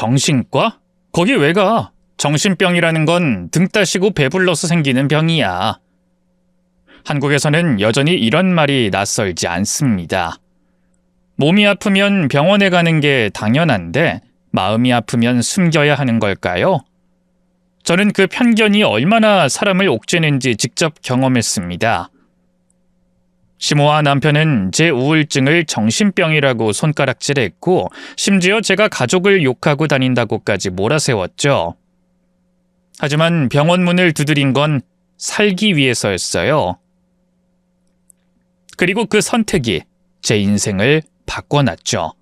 정신과? 거기 왜 가? 정신병이라는 건 등 따시고 배불러서 생기는 병이야. 한국에서는 여전히 이런 말이 낯설지 않습니다. 몸이 아프면 병원에 가는 게 당연한데 마음이 아프면 숨겨야 하는 걸까요? 저는 그 편견이 얼마나 사람을 옥죄는지 직접 경험했습니다. 시모와 남편은 제 우울증을 정신병이라고 손가락질했고 심지어 제가 가족을 욕하고 다닌다고까지 몰아세웠죠. 하지만 병원 문을 두드린 건 살기 위해서였어요. 그리고 그 선택이 제 인생을 바꿔놨죠.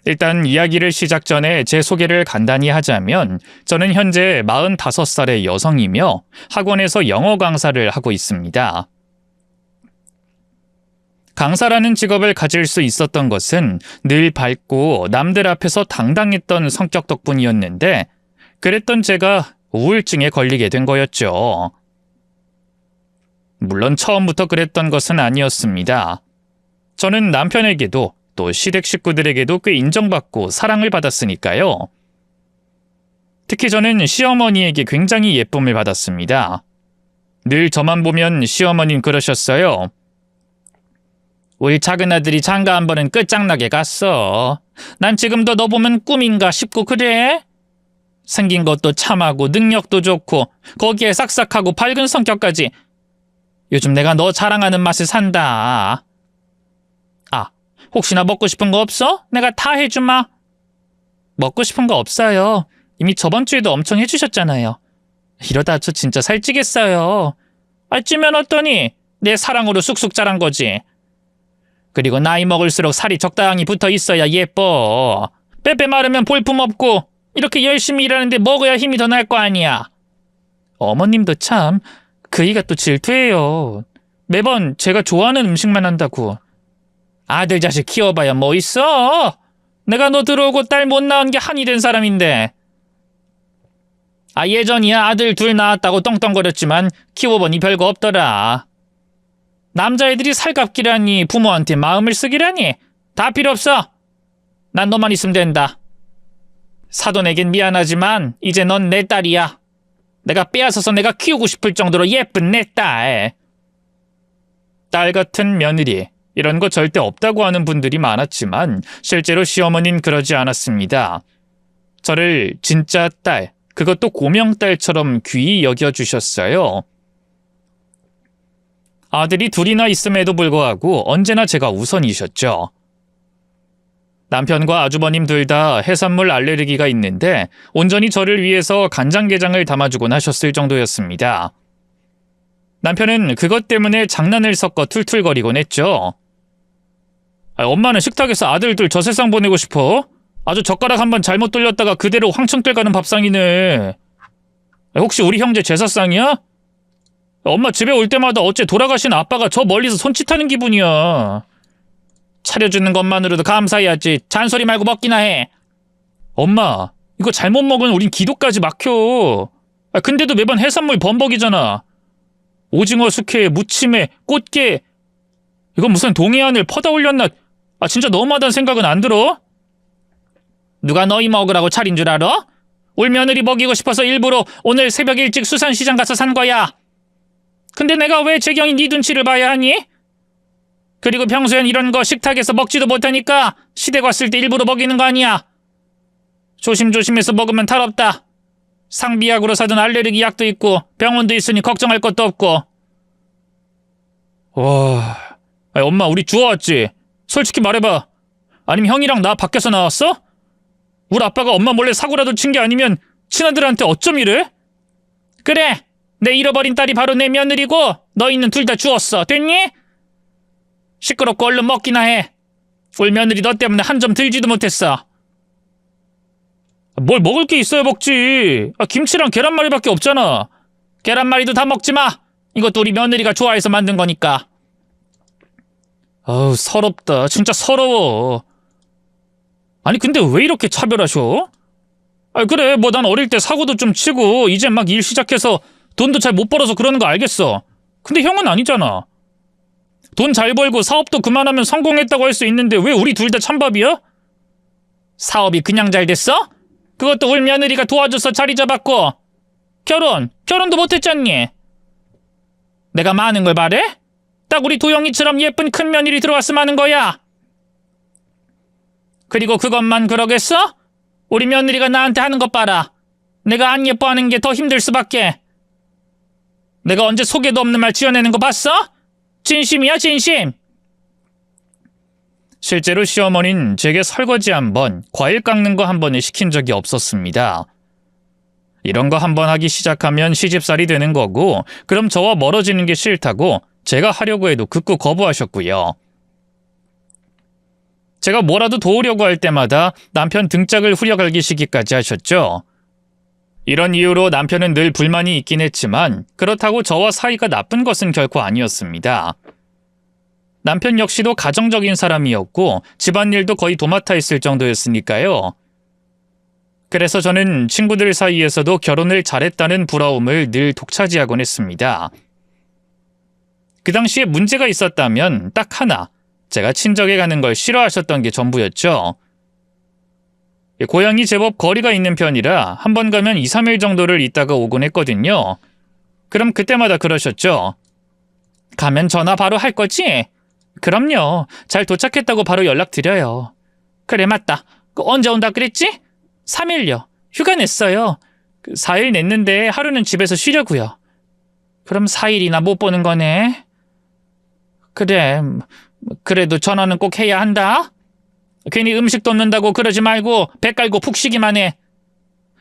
일단 이야기를 시작 전에 제 소개를 간단히 하자면 저는 현재 45살의 여성이며 학원에서 영어 강사를 하고 있습니다. 강사라는 직업을 가질 수 있었던 것은 늘 밝고 남들 앞에서 당당했던 성격 덕분이었는데 그랬던 제가 우울증에 걸리게 된 거였죠. 물론 처음부터 그랬던 것은 아니었습니다. 저는 남편에게도 또 시댁 식구들에게도 꽤 인정받고 사랑을 받았으니까요. 특히 저는 시어머니에게 굉장히 예쁨을 받았습니다. 늘 저만 보면 시어머님 그러셨어요. 우리 작은 아들이 장가 한 번은 끝장나게 갔어. 난 지금도 너 보면 꿈인가 싶고 그래? 생긴 것도 참하고 능력도 좋고 거기에 싹싹하고 밝은 성격까지. 요즘 내가 너 자랑하는 맛에 산다. 아, 혹시나 먹고 싶은 거 없어? 내가 다 해주마. 먹고 싶은 거 없어요. 이미 저번 주에도 엄청 해주셨잖아요. 이러다 저 진짜 살찌겠어요. 찌면 어떠니? 내 사랑으로 쑥쑥 자란 거지. 그리고 나이 먹을수록 살이 적당히 붙어 있어야 예뻐. 빼빼 마르면 볼품없고 이렇게 열심히 일하는데 먹어야 힘이 더 날 거 아니야. 어머님도 참 그이가 또 질투해요. 매번 제가 좋아하는 음식만 한다고. 아들 자식 키워봐야 뭐 있어? 내가 너 들어오고 딸 못 낳은 게 한이 된 사람인데. 예전이야 아들 둘 낳았다고 떵떵거렸지만 키워보니 별거 없더라. 남자애들이 살갑기라니 부모한테 마음을 쓰기라니 다 필요 없어. 난 너만 있으면 된다. 사돈에겐 미안하지만 이제 넌 내 딸이야. 내가 빼앗아서 내가 키우고 싶을 정도로 예쁜 내 딸. 딸 같은 며느리, 이런 거 절대 없다고 하는 분들이 많았지만 실제로 시어머니는 그러지 않았습니다. 저를 진짜 딸, 그것도 고명딸처럼 귀히 여겨주셨어요. 아들이 둘이나 있음에도 불구하고 언제나 제가 우선이셨죠. 남편과 아주버님 둘 다 해산물 알레르기가 있는데 온전히 저를 위해서 간장게장을 담아주곤 하셨을 정도였습니다. 남편은 그것 때문에 장난을 섞어 툴툴거리곤 했죠. 엄마는 식탁에서 아들들 저 세상 보내고 싶어? 아주 젓가락 한번 잘못 돌렸다가 그대로 황천길 가는 밥상이네. 혹시 우리 형제 제사상이야? 엄마 집에 올 때마다 어째 돌아가신 아빠가 저 멀리서 손짓하는 기분이야. 차려주는 것만으로도 감사해야지. 잔소리 말고 먹기나 해. 엄마, 이거 잘못 먹으면 우린 기도까지 막혀. 근데도 매번 해산물 범벅이잖아. 오징어 숙회, 무침에, 꽃게. 이건 무슨 동해안을 퍼다 올렸나. 진짜 너무하다는 생각은 안 들어? 누가 너희 먹으라고 차린 줄 알아? 올 며느리 먹이고 싶어서 일부러 오늘 새벽 일찍 수산시장 가서 산 거야. 근데 내가 왜 재경이 네 눈치를 봐야 하니? 그리고 평소엔 이런 거 식탁에서 먹지도 못하니까 시댁 왔을 때 일부러 먹이는 거 아니야. 조심조심해서 먹으면 탈 없다. 상비약으로 사둔 알레르기 약도 있고 병원도 있으니 걱정할 것도 없고. 와, 엄마 우리 주워왔지? 솔직히 말해봐. 아니면 형이랑 나 밖에서 나왔어? 우리 아빠가 엄마 몰래 사고라도 친 게 아니면 친아들한테 어쩜 이래? 그래, 내 잃어버린 딸이 바로 내 며느리고 너희는 둘 다 주웠어. 됐니? 시끄럽고 얼른 먹기나 해. 울 며느리 너 때문에 한 점 들지도 못했어. 뭘 먹을 게 있어야 먹지. 김치랑 계란말이밖에 없잖아. 계란말이도 다 먹지 마. 이것도 우리 며느리가 좋아해서 만든 거니까. 아우 서럽다. 진짜 서러워. 아니 근데 왜 이렇게 차별하셔? 그래 뭐 난 어릴 때 사고도 좀 치고 이제 막 일 시작해서 돈도 잘 못 벌어서 그러는 거 알겠어. 근데 형은 아니잖아. 돈 잘 벌고 사업도 그만하면 성공했다고 할 수 있는데 왜 우리 둘 다 찬밥이야? 사업이 그냥 잘 됐어? 그것도 우리 며느리가 도와줘서 자리 잡았고 결혼도 못했잖니. 내가 많은 걸 바래? 딱 우리 도영이처럼 예쁜 큰 며느리 들어왔으면 하는 거야. 그리고 그것만 그러겠어? 우리 며느리가 나한테 하는 것 봐라. 내가 안 예뻐하는 게 더 힘들 수밖에. 내가 언제 속에도 없는 말 지어내는 거 봤어? 진심이야, 진심. 실제로 시어머니는 제게 설거지 한 번, 과일 깎는 거 한 번을 시킨 적이 없었습니다. 이런 거 한 번 하기 시작하면 시집살이 되는 거고, 그럼 저와 멀어지는 게 싫다고 제가 하려고 해도 극구 거부하셨고요. 제가 뭐라도 도우려고 할 때마다 남편 등짝을 후려갈기시기까지 하셨죠. 이런 이유로 남편은 늘 불만이 있긴 했지만 그렇다고 저와 사이가 나쁜 것은 결코 아니었습니다. 남편 역시도 가정적인 사람이었고 집안일도 거의 도맡아 있을 정도였으니까요. 그래서 저는 친구들 사이에서도 결혼을 잘했다는 부러움을 늘 독차지하곤 했습니다. 그 당시에 문제가 있었다면 딱 하나, 제가 친정에 가는 걸 싫어하셨던 게 전부였죠. 고향이 제법 거리가 있는 편이라 한 번 가면 2, 3일 정도를 있다가 오곤 했거든요. 그럼 그때마다 그러셨죠. 가면 전화 바로 할 거지? 그럼요. 잘 도착했다고 바로 연락드려요. 그래 맞다. 언제 온다 그랬지? 3일요. 휴가 냈어요. 4일 냈는데 하루는 집에서 쉬려고요. 그럼 4일이나 못 보는 거네. 그래, 그래도 전화는 꼭 해야 한다. 괜히 음식도 없는다고 그러지 말고 배 깔고 푹 쉬기만 해.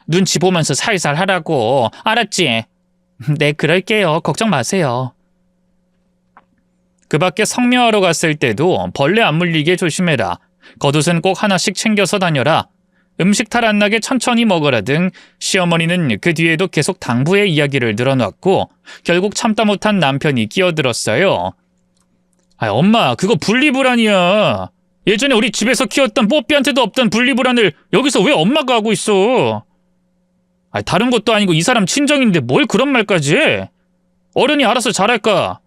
눈치 보면서 살살 하라고. 알았지? 네, 그럴게요. 걱정 마세요. 그 밖에 성묘하러 갔을 때도 벌레 안 물리게 조심해라. 겉옷은 꼭 하나씩 챙겨서 다녀라. 음식 탈 안 나게 천천히 먹어라 등 시어머니는 그 뒤에도 계속 당부의 이야기를 늘어놨고 결국 참다 못한 남편이 끼어들었어요. 엄마, 그거 분리불안이야. 예전에 우리 집에서 키웠던 뽀삐한테도 없던 분리불안을 여기서 왜 엄마가 하고 있어? 다른 것도 아니고 이 사람 친정인데 뭘 그런 말까지 해? 어른이 알아서 잘할까?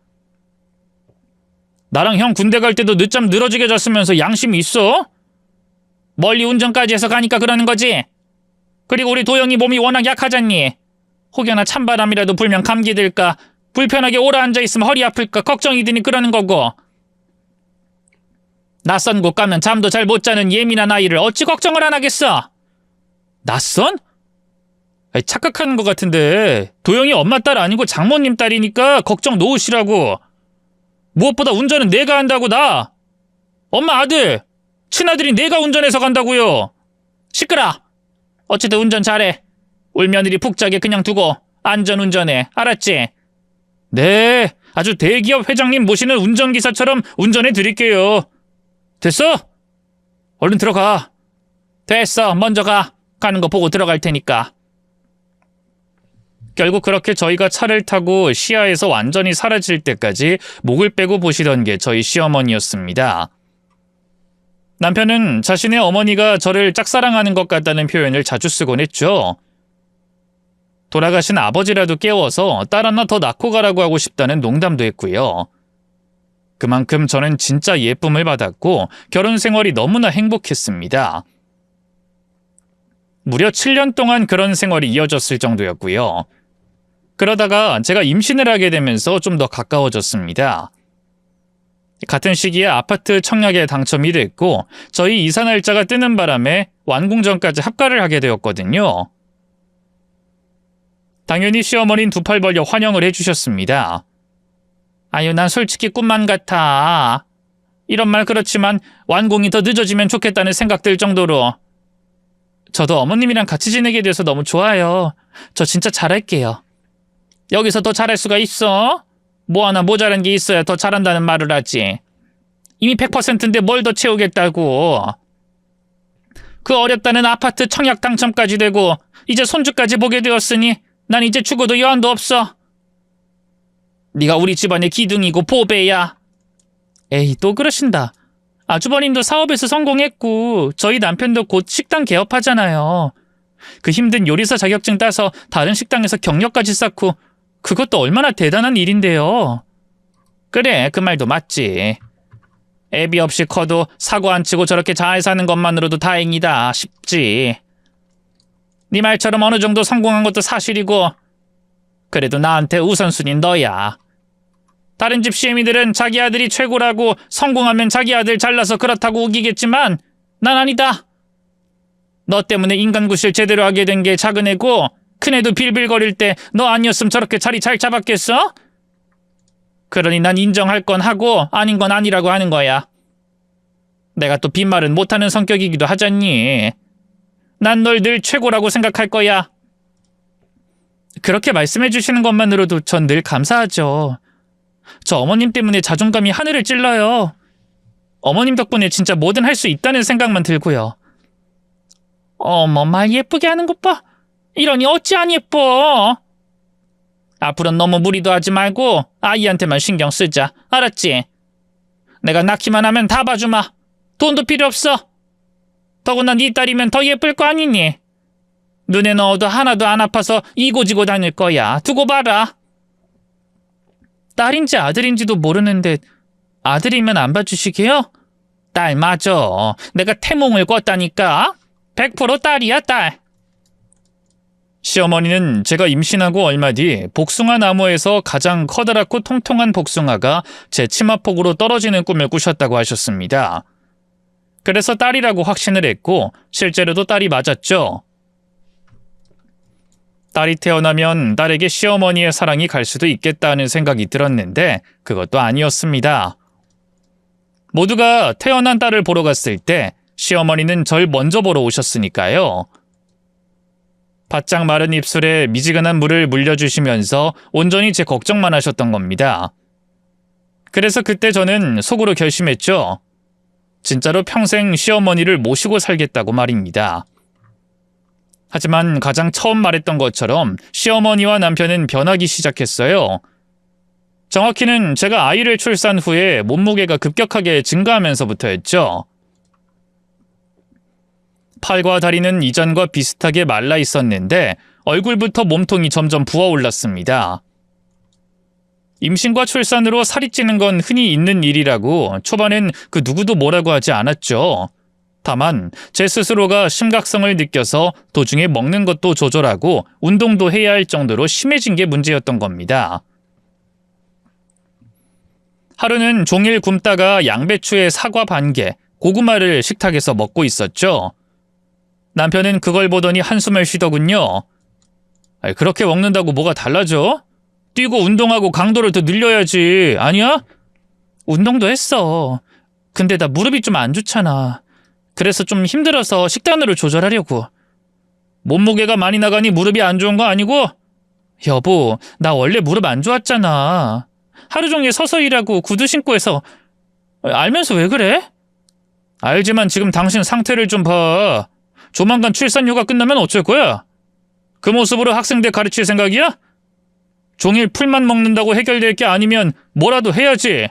나랑 형 군대 갈 때도 늦잠 늘어지게 잤으면서 양심이 있어? 멀리 운전까지 해서 가니까 그러는 거지? 그리고 우리 도영이 몸이 워낙 약하잖니? 혹여나 찬바람이라도 불면 감기 들까? 불편하게 오라 앉아있으면 허리 아플까 걱정이 드니 그러는 거고. 낯선 곳 가면 잠도 잘 못 자는 예민한 아이를 어찌 걱정을 안 하겠어? 낯선? 착각하는 것 같은데 도영이 엄마 딸 아니고 장모님 딸이니까 걱정 놓으시라고. 무엇보다 운전은 내가 한다고. 나 엄마 아들 친아들이 내가 운전해서 간다고요. 시끄라. 어쨌든 운전 잘해. 울 며느리 푹 자게 그냥 두고 안전운전해. 알았지? 네, 아주 대기업 회장님 모시는 운전기사처럼 운전해 드릴게요. 됐어? 얼른 들어가. 됐어, 먼저 가. 가는 거 보고 들어갈 테니까. 결국 그렇게 저희가 차를 타고 시야에서 완전히 사라질 때까지 목을 빼고 보시던 게 저희 시어머니였습니다. 남편은 자신의 어머니가 저를 짝사랑하는 것 같다는 표현을 자주 쓰곤 했죠. 돌아가신 아버지라도 깨워서 딸 하나 더 낳고 가라고 하고 싶다는 농담도 했고요. 그만큼 저는 진짜 예쁨을 받았고 결혼 생활이 너무나 행복했습니다. 무려 7년 동안 그런 생활이 이어졌을 정도였고요. 그러다가 제가 임신을 하게 되면서 좀 더 가까워졌습니다. 같은 시기에 아파트 청약에 당첨이 됐고 저희 이사 날짜가 뜨는 바람에 완공전까지 합가를 하게 되었거든요. 당연히 시어머니는 두 팔 벌려 환영을 해주셨습니다. 아유, 난 솔직히 꿈만 같아. 이런 말 그렇지만 완공이 더 늦어지면 좋겠다는 생각 들 정도로. 저도 어머님이랑 같이 지내게 돼서 너무 좋아요. 저 진짜 잘할게요. 여기서 더 잘할 수가 있어? 뭐 하나 모자란 게 있어야 더 잘한다는 말을 하지. 이미 100%인데 뭘 더 채우겠다고. 그 어렵다는 아파트 청약 당첨까지 되고 이제 손주까지 보게 되었으니 난 이제 죽어도 여한도 없어. 네가 우리 집안의 기둥이고 보배야. 에이, 또 그러신다. 아주버님도 사업에서 성공했고 저희 남편도 곧 식당 개업하잖아요. 그 힘든 요리사 자격증 따서 다른 식당에서 경력까지 쌓고 그것도 얼마나 대단한 일인데요. 그래, 그 말도 맞지. 애비 없이 커도 사고 안 치고 저렇게 잘 사는 것만으로도 다행이다 싶지. 네 말처럼 어느 정도 성공한 것도 사실이고 그래도 나한테 우선순위는 너야. 다른 집 시애미들은 자기 아들이 최고라고 성공하면 자기 아들 잘나서 그렇다고 우기겠지만 난 아니다. 너 때문에 인간구실 제대로 하게 된 게 작은 애고 큰 애도 빌빌거릴 때 너 아니었으면 저렇게 자리 잘 잡았겠어? 그러니 난 인정할 건 하고 아닌 건 아니라고 하는 거야. 내가 또 빈말은 못하는 성격이기도 하잖니. 난 널 늘 최고라고 생각할 거야. 그렇게 말씀해 주시는 것만으로도 전 늘 감사하죠. 저 어머님 때문에 자존감이 하늘을 찔러요. 어머님 덕분에 진짜 뭐든 할 수 있다는 생각만 들고요. 어머, 말 예쁘게 하는 것 봐. 이러니 어찌 안 예뻐. 앞으로는 너무 무리도 하지 말고 아이한테만 신경 쓰자. 알았지? 내가 낳기만 하면 다 봐주마. 돈도 필요 없어. 더구나 네 딸이면 더 예쁠 거 아니니? 눈에 넣어도 하나도 안 아파서 이고지고 다닐 거야. 두고 봐라. 딸인지 아들인지도 모르는데 아들이면 안 봐주시게요? 딸 맞아. 내가 태몽을 꿨다니까. 100% 딸이야, 딸. 시어머니는 제가 임신하고 얼마 뒤 복숭아 나무에서 가장 커다랗고 통통한 복숭아가 제 치마폭으로 떨어지는 꿈을 꾸셨다고 하셨습니다. 그래서 딸이라고 확신을 했고 실제로도 딸이 맞았죠. 딸이 태어나면 딸에게 시어머니의 사랑이 갈 수도 있겠다는 생각이 들었는데 그것도 아니었습니다. 모두가 태어난 딸을 보러 갔을 때 시어머니는 절 먼저 보러 오셨으니까요. 바짝 마른 입술에 미지근한 물을 물려주시면서 온전히 제 걱정만 하셨던 겁니다. 그래서 그때 저는 속으로 결심했죠. 진짜로 평생 시어머니를 모시고 살겠다고 말입니다. 하지만 가장 처음 말했던 것처럼 시어머니와 남편은 변하기 시작했어요. 정확히는 제가 아이를 출산 후에 몸무게가 급격하게 증가하면서부터였죠. 팔과 다리는 이전과 비슷하게 말라 있었는데 얼굴부터 몸통이 점점 부어올랐습니다. 임신과 출산으로 살이 찌는 건 흔히 있는 일이라고 초반엔 그 누구도 뭐라고 하지 않았죠. 다만 제 스스로가 심각성을 느껴서 도중에 먹는 것도 조절하고 운동도 해야 할 정도로 심해진 게 문제였던 겁니다. 하루는 종일 굶다가 양배추에 사과 반 개, 고구마를 식탁에서 먹고 있었죠. 남편은 그걸 보더니 한숨을 쉬더군요. 그렇게 먹는다고 뭐가 달라져? 뛰고 운동하고 강도를 더 늘려야지. 아니야? 운동도 했어. 근데 나 무릎이 좀 안 좋잖아. 그래서 좀 힘들어서 식단으로 조절하려고. 몸무게가 많이 나가니 무릎이 안 좋은 거 아니고? 여보, 나 원래 무릎 안 좋았잖아. 하루 종일 서서 일하고 구두 신고 해서. 알면서 왜 그래? 알지만 지금 당신 상태를 좀 봐. 조만간 출산휴가 끝나면 어쩔 거야? 그 모습으로 학생들 가르칠 생각이야? 종일 풀만 먹는다고 해결될 게 아니면 뭐라도 해야지.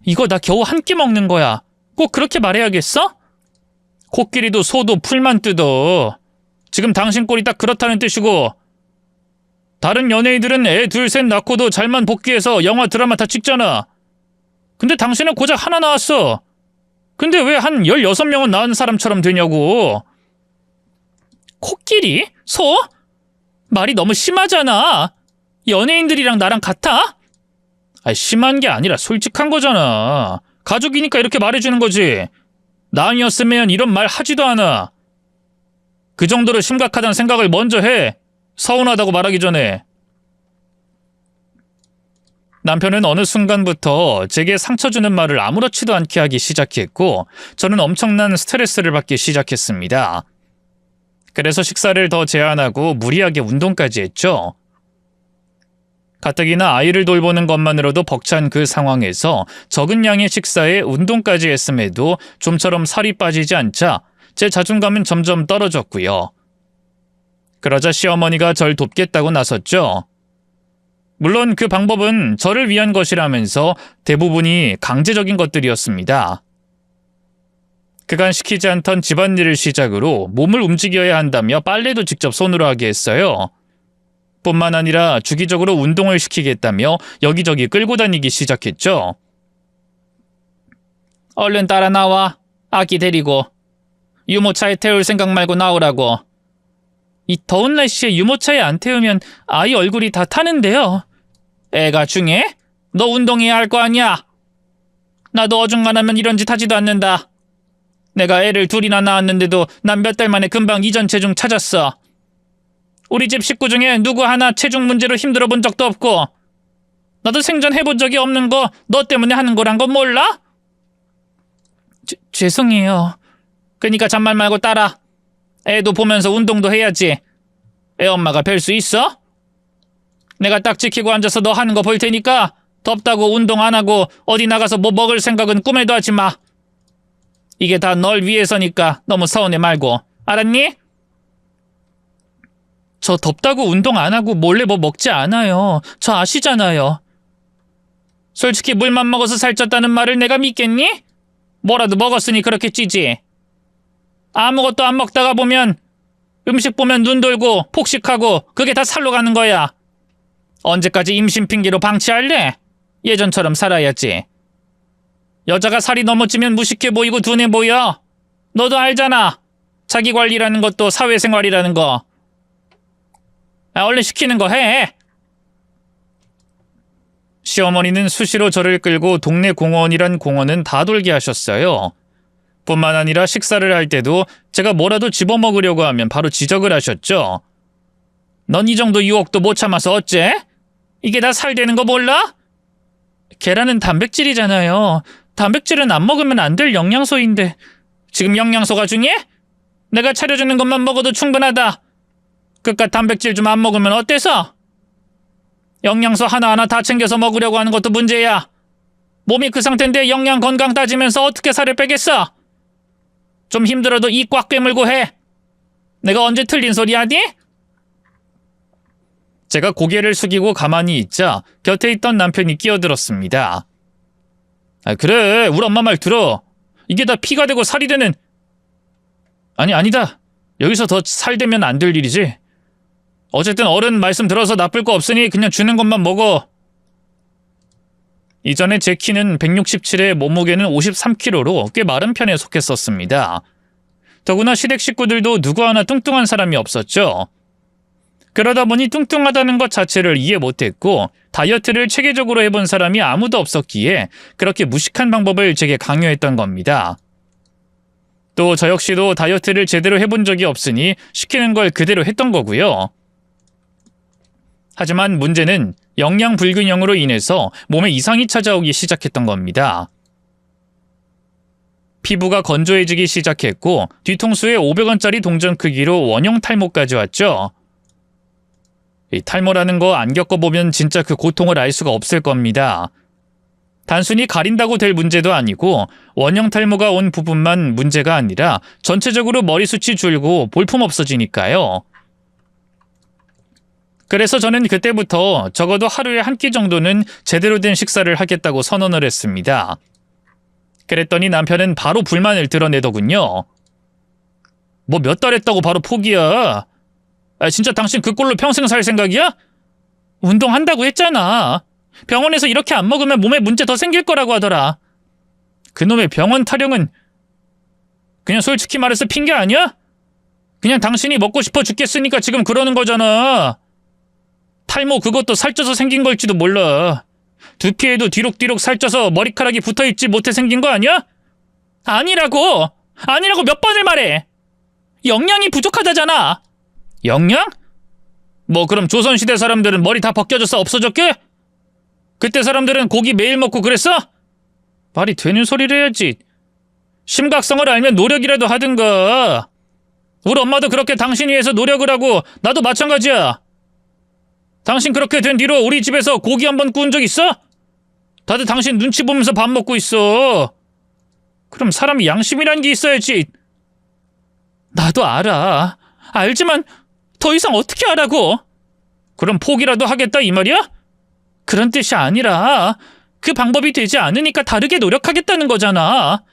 이거 나 겨우 한 끼 먹는 거야. 꼭 그렇게 말해야겠어? 코끼리도 소도 풀만 뜯어. 지금 당신 꼴이 딱 그렇다는 뜻이고 다른 연예인들은 애 둘 셋 낳고도 잘만 복귀해서 영화 드라마 다 찍잖아. 근데 당신은 고작 하나 낳았어. 근데 왜 한 16명은 낳은 사람처럼 되냐고. 코끼리? 소? 말이 너무 심하잖아. 연예인들이랑 나랑 같아? 심한 게 아니라 솔직한 거잖아. 가족이니까 이렇게 말해주는 거지. 나 아니었으면 이런 말 하지도 않아. 그 정도로 심각하다는 생각을 먼저 해. 서운하다고 말하기 전에. 남편은 어느 순간부터 제게 상처 주는 말을 아무렇지도 않게 하기 시작했고 저는 엄청난 스트레스를 받기 시작했습니다. 그래서 식사를 더 제한하고 무리하게 운동까지 했죠. 가뜩이나 아이를 돌보는 것만으로도 벅찬 그 상황에서 적은 양의 식사에 운동까지 했음에도 좀처럼 살이 빠지지 않자 제 자존감은 점점 떨어졌고요. 그러자 시어머니가 절 돕겠다고 나섰죠. 물론 그 방법은 저를 위한 것이라면서 대부분이 강제적인 것들이었습니다. 그간 시키지 않던 집안일을 시작으로 몸을 움직여야 한다며 빨래도 직접 손으로 하게 했어요. 뿐만 아니라 주기적으로 운동을 시키겠다며 여기저기 끌고 다니기 시작했죠. 얼른 따라 나와. 아기 데리고. 유모차에 태울 생각 말고 나오라고. 이 더운 날씨에 유모차에 안 태우면 아이 얼굴이 다 타는데요. 애가 중에? 너 운동해야 할 거 아니야? 나도 어중간하면 이런 짓 하지도 않는다. 내가 애를 둘이나 낳았는데도 난 몇 달 만에 금방 이전 체중 찾았어. 우리 집 식구 중에 누구 하나 체중 문제로 힘들어 본 적도 없고 나도 생전 해본 적이 없는 거 너 때문에 하는 거란 거 몰라? 죄송해요. 그러니까 잔말 말고 따라. 애도 보면서 운동도 해야지. 애 엄마가 뵐 수 있어? 내가 딱 지키고 앉아서 너 하는 거 볼 테니까 덥다고 운동 안 하고 어디 나가서 뭐 먹을 생각은 꿈에도 하지 마. 이게 다 널 위해서니까 너무 서운해 말고. 알았니? 저 덥다고 운동 안 하고 몰래 뭐 먹지 않아요. 저 아시잖아요. 솔직히 물만 먹어서 살쪘다는 말을 내가 믿겠니? 뭐라도 먹었으니 그렇게 찌지. 아무것도 안 먹다가 보면 음식 보면 눈 돌고 폭식하고 그게 다 살로 가는 거야. 언제까지 임신 핑계로 방치할래? 예전처럼 살아야지. 여자가 살이 너무 찌면 무식해 보이고 둔해 보여. 너도 알잖아. 자기관리라는 것도 사회생활이라는 거. 얼른 시키는 거 해. 시어머니는 수시로 저를 끌고 동네 공원이란 공원은 다 돌게 하셨어요. 뿐만 아니라 식사를 할 때도 제가 뭐라도 집어먹으려고 하면 바로 지적을 하셨죠. 넌 이 정도 유혹도 못 참아서 어째? 이게 다 살되는 거 몰라? 계란은 단백질이잖아요. 단백질은 안 먹으면 안 될 영양소인데 지금 영양소가 중요해? 내가 차려주는 것만 먹어도 충분하다. 그깟 단백질 좀 안 먹으면 어때서? 영양소 하나하나 다 챙겨서 먹으려고 하는 것도 문제야. 몸이 그 상태인데 영양 건강 따지면서 어떻게 살을 빼겠어? 좀 힘들어도 입 꽉 깨물고 해. 내가 언제 틀린 소리 하니? 제가 고개를 숙이고 가만히 있자 곁에 있던 남편이 끼어들었습니다. 그래, 우리 엄마 말 들어. 이게 다 피가 되고 살이 되는... 아니다. 여기서 더 살되면 안 될 일이지. 어쨌든 어른 말씀 들어서 나쁠 거 없으니 그냥 주는 것만 먹어. 이전에 제 키는 167에 몸무게는 53kg로 꽤 마른 편에 속했었습니다. 더구나 시댁 식구들도 누구 하나 뚱뚱한 사람이 없었죠. 그러다 보니 뚱뚱하다는 것 자체를 이해 못했고 다이어트를 체계적으로 해본 사람이 아무도 없었기에 그렇게 무식한 방법을 제게 강요했던 겁니다. 또 저 역시도 다이어트를 제대로 해본 적이 없으니 시키는 걸 그대로 했던 거고요. 하지만 문제는 영양 불균형으로 인해서 몸에 이상이 찾아오기 시작했던 겁니다. 피부가 건조해지기 시작했고 뒤통수에 500원짜리 동전 크기로 원형 탈모까지 왔죠. 이 탈모라는 거 안 겪어보면 진짜 그 고통을 알 수가 없을 겁니다. 단순히 가린다고 될 문제도 아니고 원형 탈모가 온 부분만 문제가 아니라 전체적으로 머리숱이 줄고 볼품 없어지니까요. 그래서 저는 그때부터 적어도 하루에 한 끼 정도는 제대로 된 식사를 하겠다고 선언을 했습니다. 그랬더니 남편은 바로 불만을 드러내더군요. 뭐 몇 달 했다고 바로 포기야. 진짜 당신 그 꼴로 평생 살 생각이야? 운동한다고 했잖아. 병원에서 이렇게 안 먹으면 몸에 문제 더 생길 거라고 하더라. 그놈의 병원 타령은 그냥 솔직히 말해서 핑계 아니야? 그냥 당신이 먹고 싶어 죽겠으니까 지금 그러는 거잖아. 탈모 그것도 살쪄서 생긴 걸지도 몰라. 두피에도 뒤룩뒤룩 살쪄서 머리카락이 붙어있지 못해 생긴 거 아니야? 아니라고 몇 번을 말해. 영양이 부족하다잖아. 영양? 뭐 그럼 조선시대 사람들은 머리 다 벗겨져서 없어졌게? 그때 사람들은 고기 매일 먹고 그랬어? 말이 되는 소리를 해야지. 심각성을 알면 노력이라도 하든가. 우리 엄마도 그렇게 당신 위해서 노력을 하고 나도 마찬가지야. 당신 그렇게 된 뒤로 우리 집에서 고기 한 번 구운 적 있어? 다들 당신 눈치 보면서 밥 먹고 있어. 그럼 사람이 양심이란 게 있어야지. 나도 알아. 알지만 더 이상 어떻게 하라고? 그럼 포기라도 하겠다 이 말이야? 그런 뜻이 아니라 그 방법이 되지 않으니까 다르게 노력하겠다는 거잖아.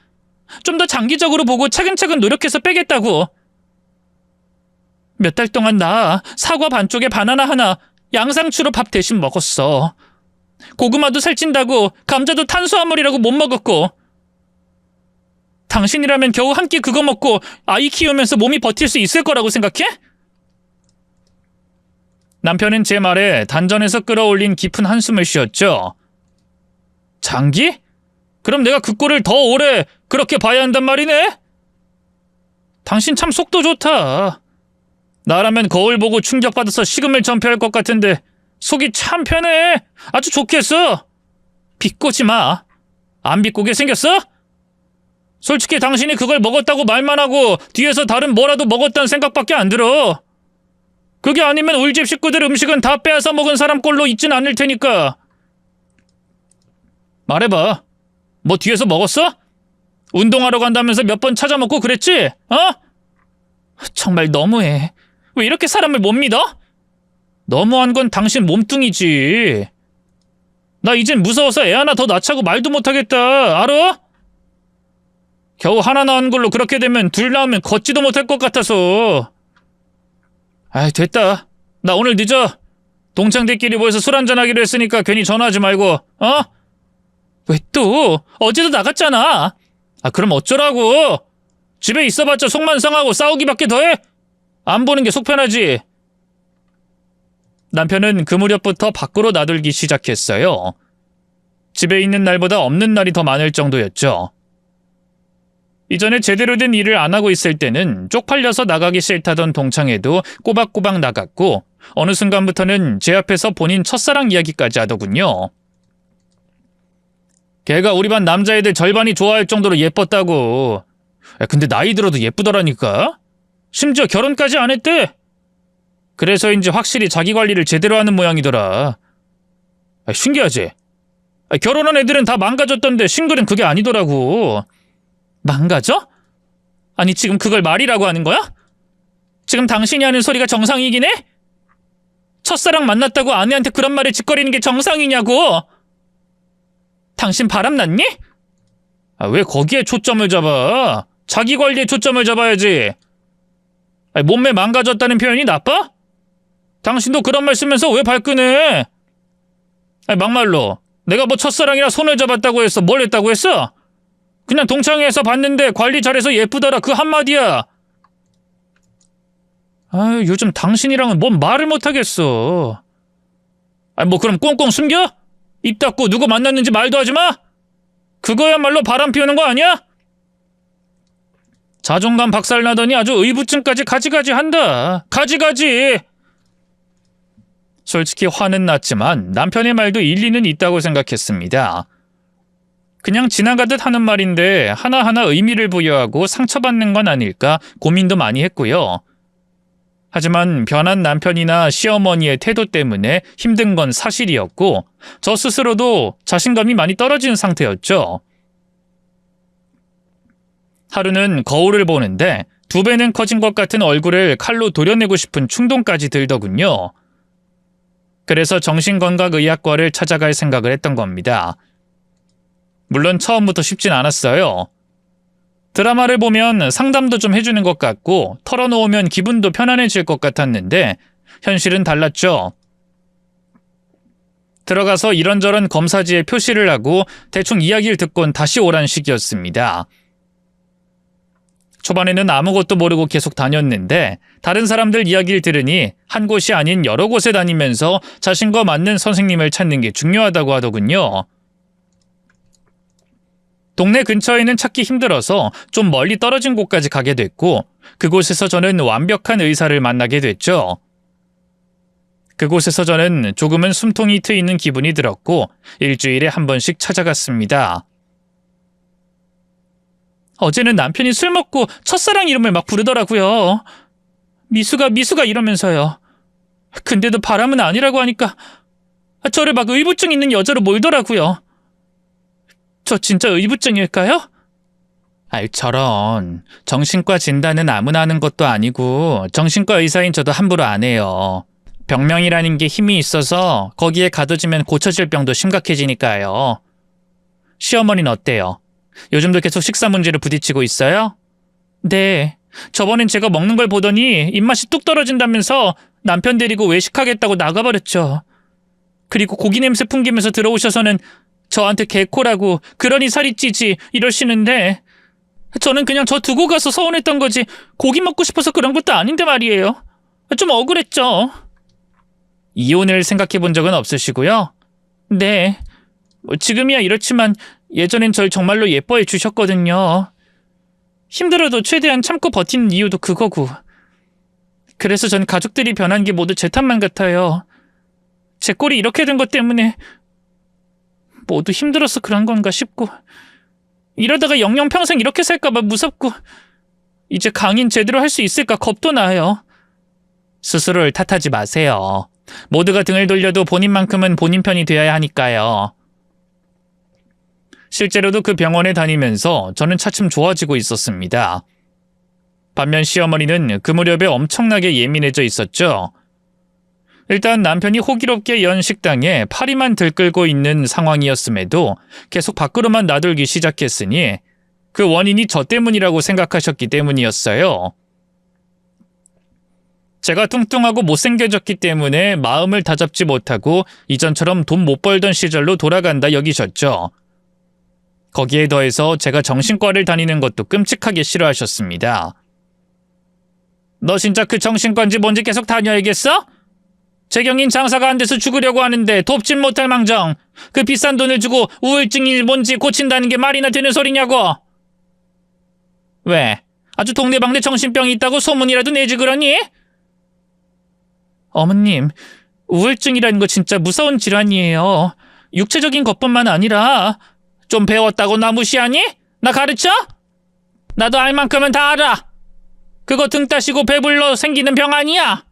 좀 더 장기적으로 보고 차근차근 노력해서 빼겠다고. 몇 달 동안 나 사과 반쪽에 바나나 하나 양상추로 밥 대신 먹었어. 고구마도 살찐다고 감자도 탄수화물이라고 못 먹었고 당신이라면 겨우 한 끼 그거 먹고 아이 키우면서 몸이 버틸 수 있을 거라고 생각해? 남편은 제 말에 단전에서 끌어올린 깊은 한숨을 쉬었죠. 장기? 그럼 내가 그 꼴을 더 오래 그렇게 봐야 한단 말이네? 당신 참 속도 좋다. 나라면 거울 보고 충격받아서 식음을 전폐할 것 같은데 속이 참 편해. 아주 좋겠어. 비꼬지 마. 안 비꼬게 생겼어? 솔직히 당신이 그걸 먹었다고 말만 하고 뒤에서 다른 뭐라도 먹었다는 생각밖에 안 들어. 그게 아니면 우리 집 식구들 음식은 다 빼앗아 먹은 사람 꼴로 있진 않을 테니까. 말해봐. 뭐 뒤에서 먹었어? 운동하러 간다면서 몇 번 찾아 먹고 그랬지? 어? 정말 너무해. 왜 이렇게 사람을 못 믿어? 너무한 건 당신 몸뚱이지. 나 이젠 무서워서 애 하나 더 낳자고 말도 못하겠다. 알아? 겨우 하나 낳은 걸로 그렇게 되면 둘 낳으면 걷지도 못할 것 같아서. 아이, 됐다. 나 오늘 늦어. 동창들끼리 모여서 술 한잔하기로 했으니까 괜히 전화하지 말고. 어? 왜 또? 어제도 나갔잖아. 아, 그럼 어쩌라고? 집에 있어봤자 속만 상하고 싸우기밖에 더해? 안 보는 게 속 편하지. 남편은 그 무렵부터 밖으로 나들기 시작했어요. 집에 있는 날보다 없는 날이 더 많을 정도였죠. 이전에 제대로 된 일을 안 하고 있을 때는 쪽팔려서 나가기 싫다던 동창회도 꼬박꼬박 나갔고 어느 순간부터는 제 앞에서 본인 첫사랑 이야기까지 하더군요. 걔가 우리 반 남자애들 절반이 좋아할 정도로 예뻤다고. 근데 나이 들어도 예쁘더라니까. 심지어 결혼까지 안 했대. 그래서인지 확실히 자기 관리를 제대로 하는 모양이더라. 신기하지? 결혼한 애들은 다 망가졌던데 싱글은 그게 아니더라고. 망가져? 아니 지금 그걸 말이라고 하는 거야? 지금 당신이 하는 소리가 정상이긴 해? 첫사랑 만났다고 아내한테 그런 말을 짓거리는 게 정상이냐고? 당신 바람났니? 왜 거기에 초점을 잡아? 자기 관리에 초점을 잡아야지. 몸매 망가졌다는 표현이 나빠? 당신도 그런 말 쓰면서 왜 발끈해? 막말로 내가 뭐 첫사랑이라 손을 잡았다고 했어? 뭘 했다고 했어? 그냥 동창회에서 봤는데 관리 잘해서 예쁘더라 그 한마디야. 아유, 요즘 당신이랑은 뭔 말을 못하겠어. 뭐 그럼 꽁꽁 숨겨? 입 닫고 누구 만났는지 말도 하지 마? 그거야말로 바람 피우는 거 아니야? 자존감 박살나더니 아주 의부증까지 가지가지 한다. 가지가지. 솔직히 화는 났지만 남편의 말도 일리는 있다고 생각했습니다. 그냥 지나가듯 하는 말인데 하나하나 의미를 부여하고 상처받는 건 아닐까 고민도 많이 했고요. 하지만 변한 남편이나 시어머니의 태도 때문에 힘든 건 사실이었고 저 스스로도 자신감이 많이 떨어진 상태였죠. 하루는 거울을 보는데 2배는 커진 것 같은 얼굴을 칼로 도려내고 싶은 충동까지 들더군요. 그래서 정신건강의학과를 찾아갈 생각을 했던 겁니다. 물론 처음부터 쉽진 않았어요. 드라마를 보면 상담도 좀 해주는 것 같고 털어놓으면 기분도 편안해질 것 같았는데 현실은 달랐죠. 들어가서 이런저런 검사지에 표시를 하고 대충 이야기를 듣곤 다시 오란 식이었습니다. 초반에는 아무것도 모르고 계속 다녔는데 다른 사람들 이야기를 들으니 한 곳이 아닌 여러 곳에 다니면서 자신과 맞는 선생님을 찾는 게 중요하다고 하더군요. 동네 근처에는 찾기 힘들어서 좀 멀리 떨어진 곳까지 가게 됐고 그곳에서 저는 완벽한 의사를 만나게 됐죠. 그곳에서 저는 조금은 숨통이 트이는 기분이 들었고 일주일에 한 번씩 찾아갔습니다. 어제는 남편이 술 먹고 첫사랑 이름을 막 부르더라고요. 미수가 이러면서요. 근데도 바람은 아니라고 하니까 저를 막 의부증 있는 여자로 몰더라고요. 저 진짜 의부증일까요? 저런. 정신과 진단은 아무나 하는 것도 아니고 정신과 의사인 저도 함부로 안 해요. 병명이라는 게 힘이 있어서 거기에 가둬지면 고쳐질 병도 심각해지니까요. 시어머니는 어때요? 요즘도 계속 식사 문제로 부딪히고 있어요? 네. 저번엔 제가 먹는 걸 보더니 입맛이 뚝 떨어진다면서 남편 데리고 외식하겠다고 나가버렸죠. 그리고 고기 냄새 풍기면서 들어오셔서는 저한테 개코라고 그러니 살이 찌지 이러시는데 저는 그냥 저 두고 가서 서운했던 거지 고기 먹고 싶어서 그런 것도 아닌데 말이에요. 좀 억울했죠. 이혼을 생각해 본 적은 없으시고요? 네. 지금이야 이렇지만 예전엔 절 정말로 예뻐해 주셨거든요. 힘들어도 최대한 참고 버티는 이유도 그거고. 그래서 전 가족들이 변한 게 모두 제 탓만 같아요. 제 꼴이 이렇게 된 것 때문에 모두 힘들어서 그런 건가 싶고, 이러다가 영영 평생 이렇게 살까봐 무섭고, 이제 강인 제대로 할 수 있을까 겁도 나요. 스스로를 탓하지 마세요. 모두가 등을 돌려도 본인만큼은 본인 편이 되어야 하니까요. 실제로도 그 병원에 다니면서 저는 차츰 좋아지고 있었습니다. 반면 시어머니는 그 무렵에 엄청나게 예민해져 있었죠. 일단 남편이 호기롭게 연 식당에 파리만 들끓고 있는 상황이었음에도 계속 밖으로만 나돌기 시작했으니 그 원인이 저 때문이라고 생각하셨기 때문이었어요. 제가 뚱뚱하고 못생겨졌기 때문에 마음을 다잡지 못하고 이전처럼 돈 못 벌던 시절로 돌아간다 여기셨죠. 거기에 더해서 제가 정신과를 다니는 것도 끔찍하게 싫어하셨습니다. 너 진짜 그 정신과인지 뭔지 계속 다녀야겠어? 재경인 장사가 안 돼서 죽으려고 하는데 돕진 못할 망정 그 비싼 돈을 주고 우울증이 뭔지 고친다는 게 말이나 되는 소리냐고. 왜? 아주 동네방네 정신병이 있다고 소문이라도 내지 그러니? 어머님, 우울증이라는 거 진짜 무서운 질환이에요. 육체적인 것뿐만 아니라. 좀 배웠다고 나 무시하니? 나 가르쳐? 나도 알 만큼은 다 알아. 그거 등 따시고 배불러 생기는 병 아니야?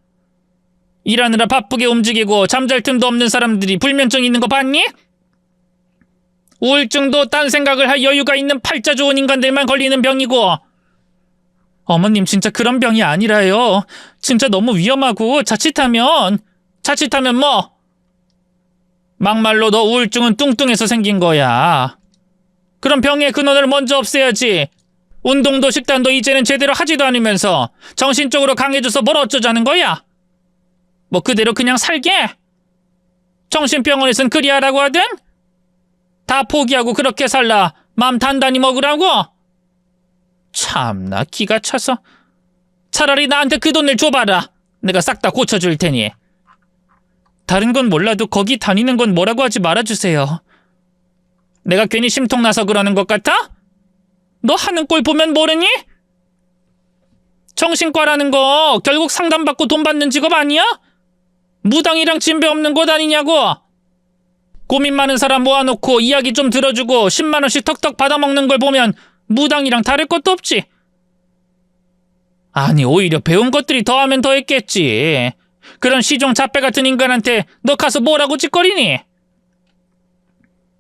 일하느라 바쁘게 움직이고 잠잘 틈도 없는 사람들이 불면증 있는 거 봤니? 우울증도 딴 생각을 할 여유가 있는 팔자 좋은 인간들만 걸리는 병이고. 어머님 진짜 그런 병이 아니라요. 진짜 너무 위험하고 자칫하면 뭐? 막말로 너 우울증은 뚱뚱해서 생긴 거야. 그럼 병의 근원을 먼저 없애야지. 운동도 식단도 이제는 제대로 하지도 않으면서 정신적으로 강해져서 뭘 어쩌자는 거야? 뭐 그대로 그냥 살게? 정신병원에선 그리 하라고 하든? 다 포기하고 그렇게 살라 맘 단단히 먹으라고? 참나 기가 차서. 차라리 나한테 그 돈을 줘봐라. 내가 싹 다 고쳐줄 테니. 다른 건 몰라도 거기 다니는 건 뭐라고 하지 말아주세요. 내가 괜히 심통나서 그러는 것 같아? 너 하는 꼴 보면 모르니? 정신과라는 거 결국 상담받고 돈 받는 직업 아니야? 무당이랑 진배 없는 곳 아니냐고. 고민 많은 사람 모아놓고 이야기 좀 들어주고 10만 원씩 턱턱 받아먹는 걸 보면 무당이랑 다를 것도 없지. 아니 오히려 배운 것들이 더하면 더했겠지. 그런 시종 잡배 같은 인간한테 너 가서 뭐라고 짓거리니?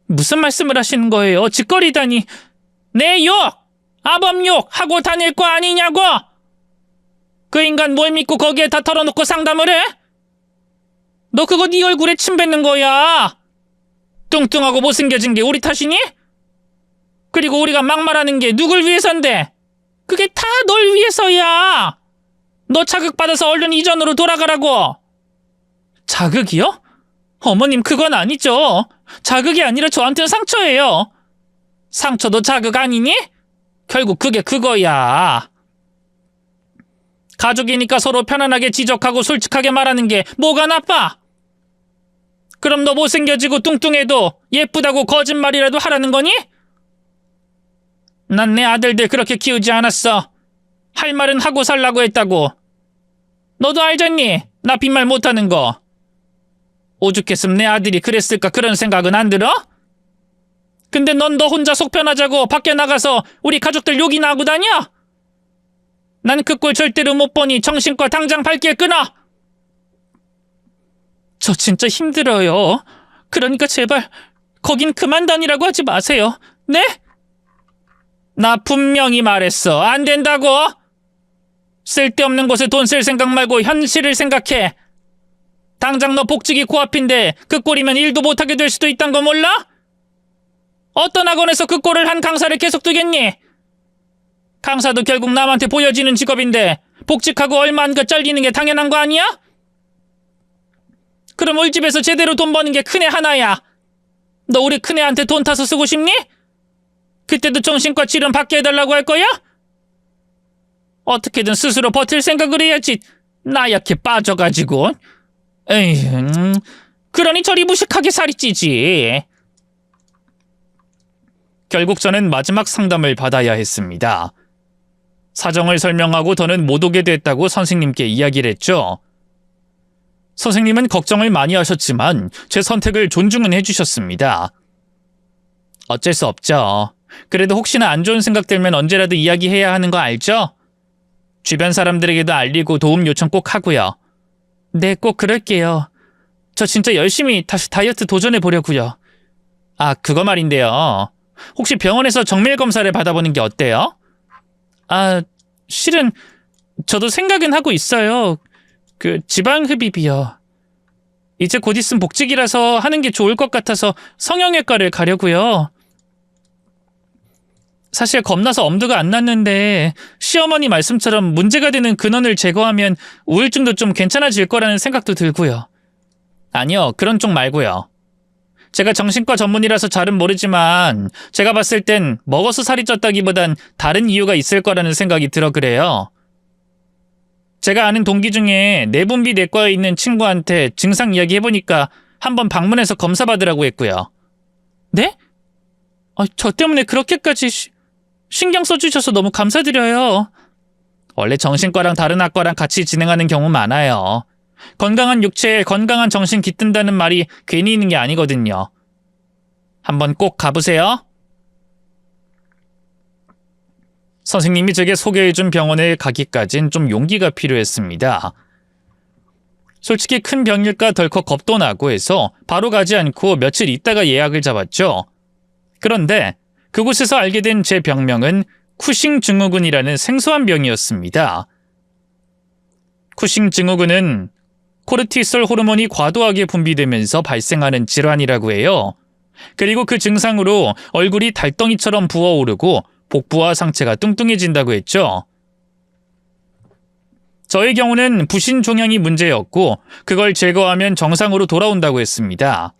무슨 말씀을 하시는 거예요? 짓거리다니. 내 욕! 아범욕! 하고 다닐 거 아니냐고! 그 인간 뭘 믿고 거기에 다 털어놓고 상담을 해? 너 그거 네 얼굴에 침 뱉는 거야. 뚱뚱하고 못생겨진 게 우리 탓이니? 그리고 우리가 막말하는 게 누굴 위해서인데? 그게 다 널 위해서야. 너 자극받아서 얼른 이전으로 돌아가라고. 자극이요? 어머님 그건 아니죠. 자극이 아니라 저한테는 상처예요. 상처도 자극 아니니? 결국 그게 그거야. 가족이니까 서로 편안하게 지적하고 솔직하게 말하는 게 뭐가 나빠? 그럼 너 못생겨지고 뚱뚱해도 예쁘다고 거짓말이라도 하라는 거니? 난 내 아들들 그렇게 키우지 않았어. 할 말은 하고 살라고 했다고. 너도 알잖니? 나 빈말 못하는 거. 오죽했으면 내 아들이 그랬을까 그런 생각은 안 들어? 근데 넌 너 혼자 속 편하자고 밖에 나가서 우리 가족들 욕이나 하고 다녀? 난 그 꼴 절대로 못 보니 정신과 당장 발길 끊어. 저 진짜 힘들어요. 그러니까 제발 거긴 그만 다니라고 하지 마세요. 네? 나 분명히 말했어. 안 된다고. 쓸데없는 곳에 돈 쓸 생각 말고 현실을 생각해. 당장 너 복직이 코앞인데 그 꼴이면 일도 못하게 될 수도 있단 거 몰라? 어떤 학원에서 그 꼴을 한 강사를 계속 두겠니? 강사도 결국 남한테 보여지는 직업인데 복직하고 얼마 안 가 잘리는 게 당연한 거 아니야? 그럼 우리 집에서 제대로 돈 버는 게 큰애 하나야. 너 우리 큰애한테 돈 타서 쓰고 싶니? 그때도 정신과 치료는 받게 해달라고 할 거야? 어떻게든 스스로 버틸 생각을 해야지. 나약해 빠져가지고. 에휴, 그러니 저리 무식하게 살이 찌지. 결국 저는 마지막 상담을 받아야 했습니다. 사정을 설명하고 더는 못 오게 됐다고 선생님께 이야기를 했죠. 선생님은 걱정을 많이 하셨지만 제 선택을 존중은 해주셨습니다. 어쩔 수 없죠. 그래도 혹시나 안 좋은 생각 들면 언제라도 이야기해야 하는 거 알죠? 주변 사람들에게도 알리고 도움 요청 꼭 하고요. 네, 꼭 그럴게요. 저 진짜 열심히 다시 다이어트 도전해 보려고요. 아, 그거 말인데요. 혹시 병원에서 정밀 검사를 받아보는 게 어때요? 아, 실은 저도 생각은 하고 있어요. 지방 흡입이요. 이제 곧 있으면 복직이라서 하는 게 좋을 것 같아서 성형외과를 가려고요. 사실 겁나서 엄두가 안 났는데 시어머니 말씀처럼 문제가 되는 근원을 제거하면 우울증도 좀 괜찮아질 거라는 생각도 들고요. 아니요, 그런 쪽 말고요. 제가 정신과 전문이라서 잘은 모르지만 제가 봤을 땐 먹어서 살이 쪘다기보단 다른 이유가 있을 거라는 생각이 들어 그래요. 제가 아는 동기 중에 내분비 내과에 있는 친구한테 증상 이야기해보니까 한번 방문해서 검사 받으라고 했고요. 네? 저 때문에 그렇게까지 신경 써주셔서 너무 감사드려요. 원래 정신과랑 다른 학과랑 같이 진행하는 경우 많아요. 건강한 육체에 건강한 정신 깃든다는 말이 괜히 있는 게 아니거든요. 한번 꼭 가보세요. 선생님이 제게 소개해준 병원에 가기까진 좀 용기가 필요했습니다. 솔직히 큰 병일까 덜컥 겁도 나고 해서 바로 가지 않고 며칠 있다가 예약을 잡았죠. 그런데 그곳에서 알게 된 제 병명은 쿠싱 증후군이라는 생소한 병이었습니다. 쿠싱 증후군은 코르티솔 호르몬이 과도하게 분비되면서 발생하는 질환이라고 해요. 그리고 그 증상으로 얼굴이 달덩이처럼 부어오르고 복부와 상체가 뚱뚱해진다고 했죠. 저의 경우는 부신 종양이 문제였고 그걸 제거하면 정상으로 돌아온다고 했습니다.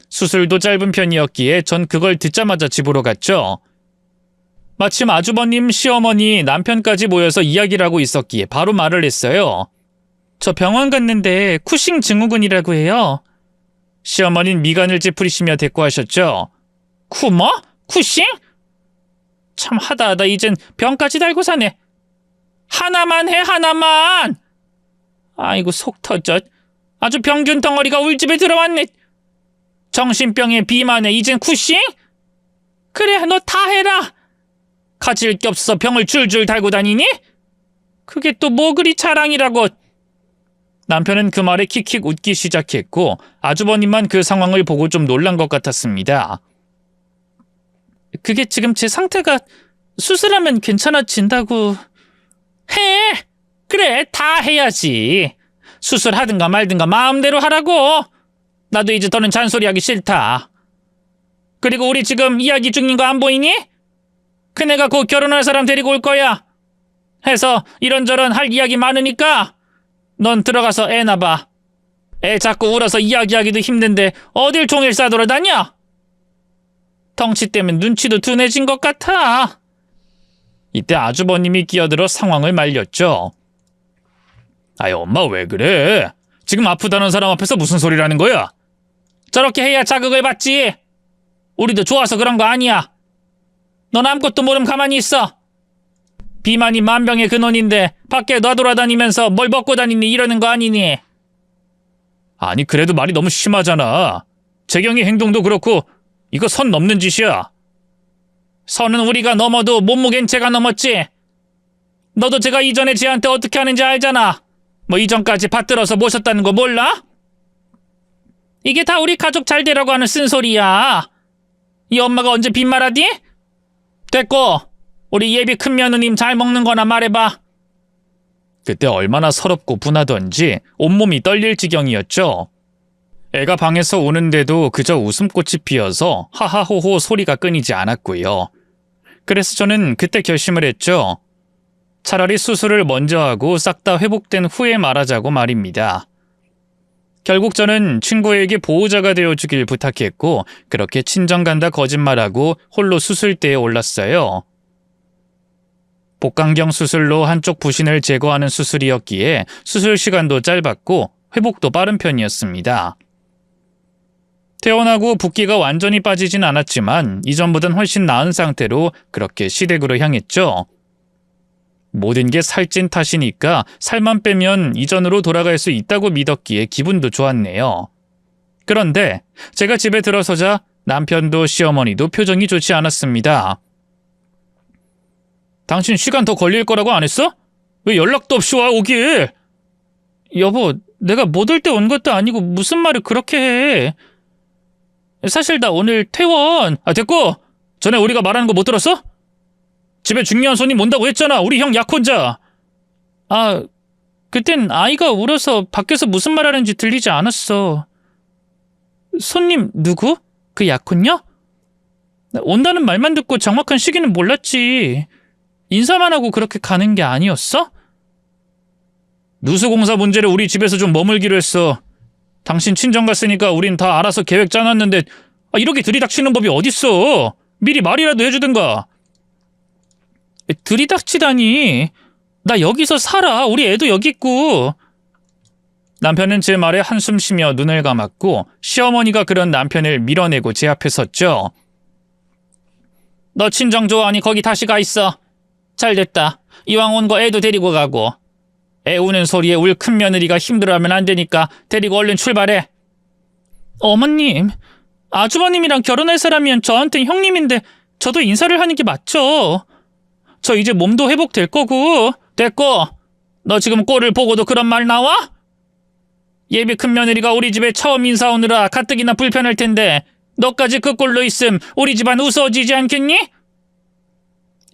수술도 짧은 편이었기에 전 그걸 듣자마자 집으로 갔죠. 마침 아주버님, 시어머니, 남편까지 모여서 이야기를 하고 있었기에 바로 말을 했어요. 저 병원 갔는데 쿠싱 증후군이라고 해요. 시어머니는 미간을 찌푸리시며 대꾸하셨죠. 뭐? 쿠싱? 참 하다 이젠 병까지 달고 사네. 하나만 해, 하나만. 아이고 속 터져. 아주 병균 덩어리가 우리 집에 들어왔네. 정신병에 비만에 이젠 쿠싱? 그래, 너 다 해라. 가질 게 없어 병을 줄줄 달고 다니니? 그게 또 뭐 그리 자랑이라고. 남편은 그 말에 킥킥 웃기 시작했고 아주버님만 그 상황을 보고 좀 놀란 것 같았습니다. 그게 지금 제 상태가 수술하면 괜찮아진다고. 해! 그래, 다 해야지. 수술하든가 말든가 마음대로 하라고. 나도 이제 더는 잔소리하기 싫다. 그리고 우리 지금 이야기 중인 거 안 보이니? 큰애가 곧 결혼할 사람 데리고 올 거야. 해서 이런저런 할 이야기 많으니까 넌 들어가서 애 낳아봐. 애 자꾸 울어서 이야기하기도 힘든데 어딜 종일 싸돌아다녀? 덩치 때문에 눈치도 둔해진 것 같아. 이때 아주버님이 끼어들어 상황을 말렸죠. 아이 엄마 왜 그래? 지금 아프다는 사람 앞에서 무슨 소리라는 거야? 저렇게 해야 자극을 받지. 우리도 좋아서 그런 거 아니야. 넌 아무것도 모름 가만히 있어. 비만이 만병의 근원인데 밖에 놔돌아다니면서 뭘 먹고 다니니 이러는 거 아니니? 아니 그래도 말이 너무 심하잖아. 재경이 행동도 그렇고 이거 선 넘는 짓이야. 선은 우리가 넘어도 몸무게는 제가 넘었지. 너도 제가 이전에 쟤한테 어떻게 하는지 알잖아. 뭐 이전까지 받들어서 모셨다는 거 몰라? 이게 다 우리 가족 잘 되라고 하는 쓴소리야. 이 엄마가 언제 빈말하디? 됐고 우리 예비 큰며느님 잘 먹는 거나 말해봐. 그때 얼마나 서럽고 분하던지 온몸이 떨릴 지경이었죠. 애가 방에서 우는데도 그저 웃음꽃이 피어서 하하호호 소리가 끊이지 않았고요. 그래서 저는 그때 결심을 했죠. 차라리 수술을 먼저 하고 싹 다 회복된 후에 말하자고 말입니다. 결국 저는 친구에게 보호자가 되어주길 부탁했고 그렇게 친정 간다 거짓말하고 홀로 수술대에 올랐어요. 복강경 수술로 한쪽 부신을 제거하는 수술이었기에 수술 시간도 짧았고 회복도 빠른 편이었습니다. 퇴원하고 붓기가 완전히 빠지진 않았지만 이전보단 훨씬 나은 상태로 그렇게 시댁으로 향했죠. 모든 게 살찐 탓이니까 살만 빼면 이전으로 돌아갈 수 있다고 믿었기에 기분도 좋았네요. 그런데 제가 집에 들어서자 남편도 시어머니도 표정이 좋지 않았습니다. 당신 시간 더 걸릴 거라고 안 했어? 왜 연락도 없이 와 오길? 여보, 내가 못 올 때 온 것도 아니고 무슨 말을 그렇게 해. 사실 나 오늘 퇴원. 됐고. 전에 우리가 말하는 거 못 들었어? 집에 중요한 손님 온다고 했잖아. 우리 형 약혼자. 그땐 아이가 울어서 밖에서 무슨 말 하는지 들리지 않았어. 손님 누구? 그 약혼녀? 온다는 말만 듣고 정확한 시기는 몰랐지. 인사만 하고 그렇게 가는 게 아니었어? 누수공사 문제를 우리 집에서 좀 머물기로 했어. 당신 친정 갔으니까 우린 다 알아서 계획 짜놨는데 이렇게 들이닥치는 법이 어딨어. 미리 말이라도 해주든가. 들이닥치다니. 나 여기서 살아. 우리 애도 여기 있고. 남편은 제 말에 한숨 쉬며 눈을 감았고 시어머니가 그런 남편을 밀어내고 제 앞에 섰죠. 너 친정 좋아하니 거기 다시 가 있어. 잘됐다. 이왕 온 거 애도 데리고 가고. 애 우는 소리에 울 큰 며느리가 힘들어하면 안 되니까 데리고 얼른 출발해. 어머님, 아주버님이랑 결혼할 사람이면 저한텐 형님인데 저도 인사를 하는 게 맞죠. 저 이제 몸도 회복될 거고. 됐고. 너 지금 꼴을 보고도 그런 말 나와? 예비 큰 며느리가 우리 집에 처음 인사 오느라 가뜩이나 불편할 텐데 너까지 그 꼴로 있음 우리 집안 우스워지지 않겠니?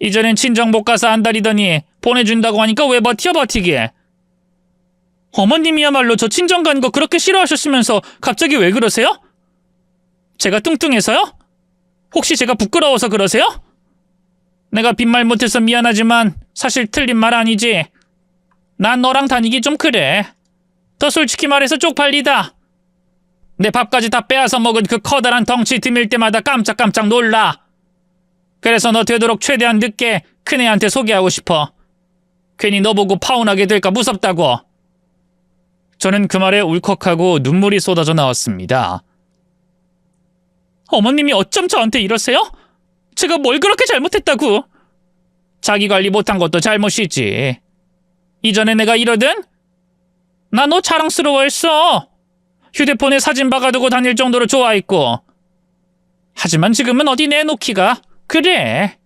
이전엔 친정 못 가서 안달이더니 보내준다고 하니까 왜 버티게. 어머님이야말로 저 친정 가는 거 그렇게 싫어하셨으면서 갑자기 왜 그러세요? 제가 뚱뚱해서요? 혹시 제가 부끄러워서 그러세요? 내가 빈말 못해서 미안하지만 사실 틀린 말 아니지. 난 너랑 다니기 좀 그래. 더 솔직히 말해서 쪽팔리다. 내 밥까지 다 빼앗아 먹은 그 커다란 덩치 드밀 때마다 깜짝깜짝 놀라. 그래서 너 되도록 최대한 늦게 큰애한테 소개하고 싶어. 괜히 너 보고 파혼하게 될까 무섭다고. 저는 그 말에 울컥하고 눈물이 쏟아져 나왔습니다. 어머님이 어쩜 저한테 이러세요? 제가 뭘 그렇게 잘못했다고? 자기 관리 못한 것도 잘못이지. 이전에 내가 이러든? 나 너 자랑스러워했어. 휴대폰에 사진 박아두고 다닐 정도로 좋아했고. 하지만 지금은 어디 내놓기가. 그래.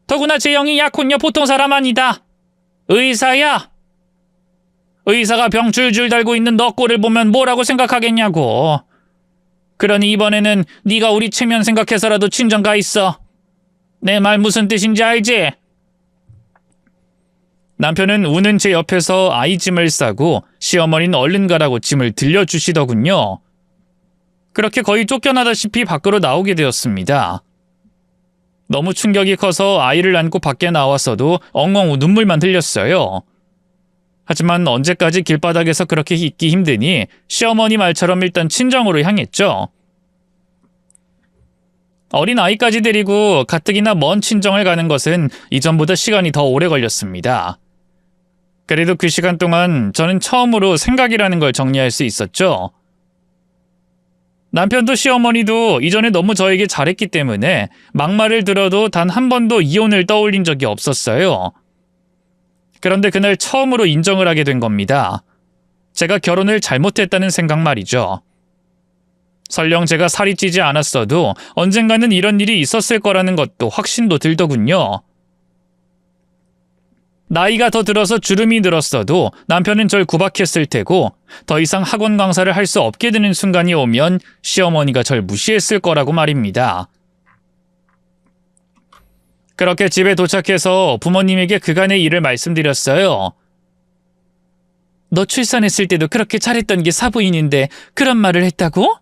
더구나 재영이 약혼녀 보통 사람 아니다. 의사야. 의사가 병 줄줄 달고 있는 너 꼴을 보면 뭐라고 생각하겠냐고. 그러니 이번에는 네가 우리 체면 생각해서라도 친정 가 있어. 내 말 무슨 뜻인지 알지? 남편은 우는 제 옆에서 아이 짐을 싸고 시어머니는 얼른 가라고 짐을 들려주시더군요. 그렇게 거의 쫓겨나다시피 밖으로 나오게 되었습니다. 너무 충격이 커서 아이를 안고 밖에 나왔어도 엉엉 눈물만 흘렸어요. 하지만 언제까지 길바닥에서 그렇게 있기 힘드니 시어머니 말처럼 일단 친정으로 향했죠. 어린 아이까지 데리고 가뜩이나 먼 친정을 가는 것은 이전보다 시간이 더 오래 걸렸습니다. 그래도 그 시간 동안 저는 처음으로 생각이라는 걸 정리할 수 있었죠. 남편도 시어머니도 이전에 너무 저에게 잘했기 때문에 막말을 들어도 단 한 번도 이혼을 떠올린 적이 없었어요. 그런데 그날 처음으로 인정을 하게 된 겁니다. 제가 결혼을 잘못했다는 생각 말이죠. 설령 제가 살이 찌지 않았어도 언젠가는 이런 일이 있었을 거라는 것도 확신도 들더군요. 나이가 더 들어서 주름이 늘었어도 남편은 절 구박했을 테고 더 이상 학원 강사를 할 수 없게 되는 순간이 오면 시어머니가 절 무시했을 거라고 말입니다. 그렇게 집에 도착해서 부모님에게 그간의 일을 말씀드렸어요. 너 출산했을 때도 그렇게 잘했던 게 사부인인데 그런 말을 했다고?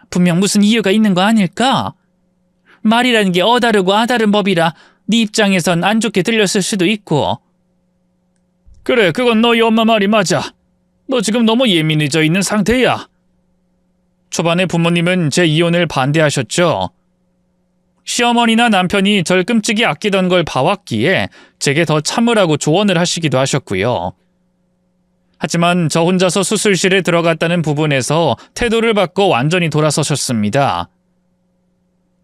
분명 무슨 이유가 있는 거 아닐까? 말이라는 게 어다르고 아다른 법이라 네 입장에선 안 좋게 들렸을 수도 있고. 그래, 그건 너희 엄마 말이 맞아. 너 지금 너무 예민해져 있는 상태야. 초반에 부모님은 제 이혼을 반대하셨죠. 시어머니나 남편이 절 끔찍이 아끼던 걸 봐왔기에 제게 더 참으라고 조언을 하시기도 하셨고요. 하지만 저 혼자서 수술실에 들어갔다는 부분에서 태도를 바꿔 완전히 돌아서셨습니다.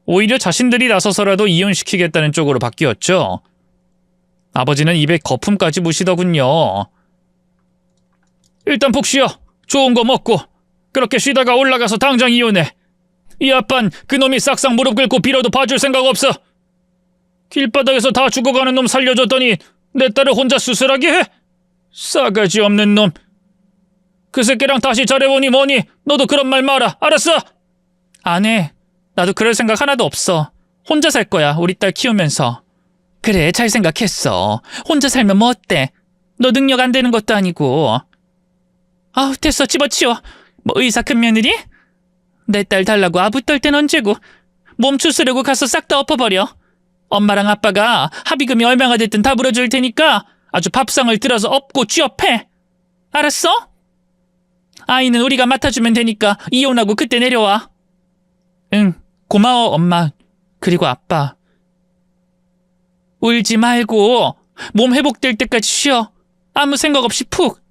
오히려 자신들이 나서서라도 이혼시키겠다는 쪽으로 바뀌었죠. 아버지는 입에 거품까지 무시더군요. 일단 푹 쉬어. 좋은 거 먹고. 그렇게 쉬다가 올라가서 당장 이혼해. 이 아빤 그놈이 싹싹 무릎 꿇고 빌어도 봐줄 생각 없어. 길바닥에서 다 죽어가는 놈 살려줬더니 내 딸을 혼자 수술하게 해? 싸가지 없는 놈. 그 새끼랑 다시 잘해보니 뭐니? 너도 그런 말 마라. 알았어? 안 해. 나도 그럴 생각 하나도 없어. 혼자 살 거야. 우리 딸 키우면서. 그래, 잘 생각했어. 혼자 살면 뭐 어때? 너 능력 안 되는 것도 아니고. 아우, 됐어. 집어치워. 뭐 의사 큰 며느리? 내 딸 달라고 아부 떨 땐 언제고. 몸 추스르고 가서 싹 다 엎어버려. 엄마랑 아빠가 합의금이 얼마가 됐든 다 물어줄 테니까 아주 밥상을 들어서 엎고 취업해. 알았어? 아이는 우리가 맡아주면 되니까 이혼하고 그때 내려와. 응, 고마워 엄마. 그리고 아빠. 울지 말고 몸 회복될 때까지 쉬어. 아무 생각 없이 푹.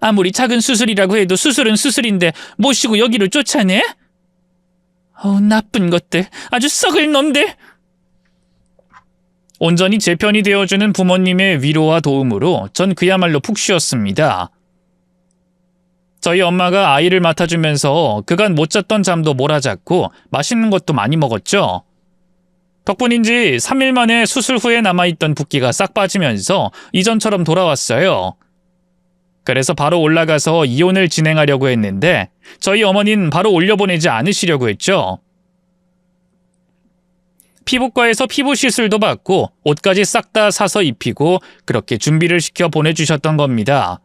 아무리 작은 수술이라고 해도 수술은 수술인데 모시고 여기를 쫓아내? 어우, 나쁜 것들. 아주 썩을 놈들. 온전히 제 편이 되어주는 부모님의 위로와 도움으로 전 그야말로 푹 쉬었습니다. 저희 엄마가 아이를 맡아주면서 그간 못 잤던 잠도 몰아잤고 맛있는 것도 많이 먹었죠. 덕분인지 3일 만에 수술 후에 남아있던 붓기가 싹 빠지면서 이전처럼 돌아왔어요. 그래서 바로 올라가서 이혼을 진행하려고 했는데 저희 어머니는 바로 올려보내지 않으시려고 했죠. 피부과에서 피부 시술도 받고 옷까지 싹 다 사서 입히고 그렇게 준비를 시켜 보내주셨던 겁니다.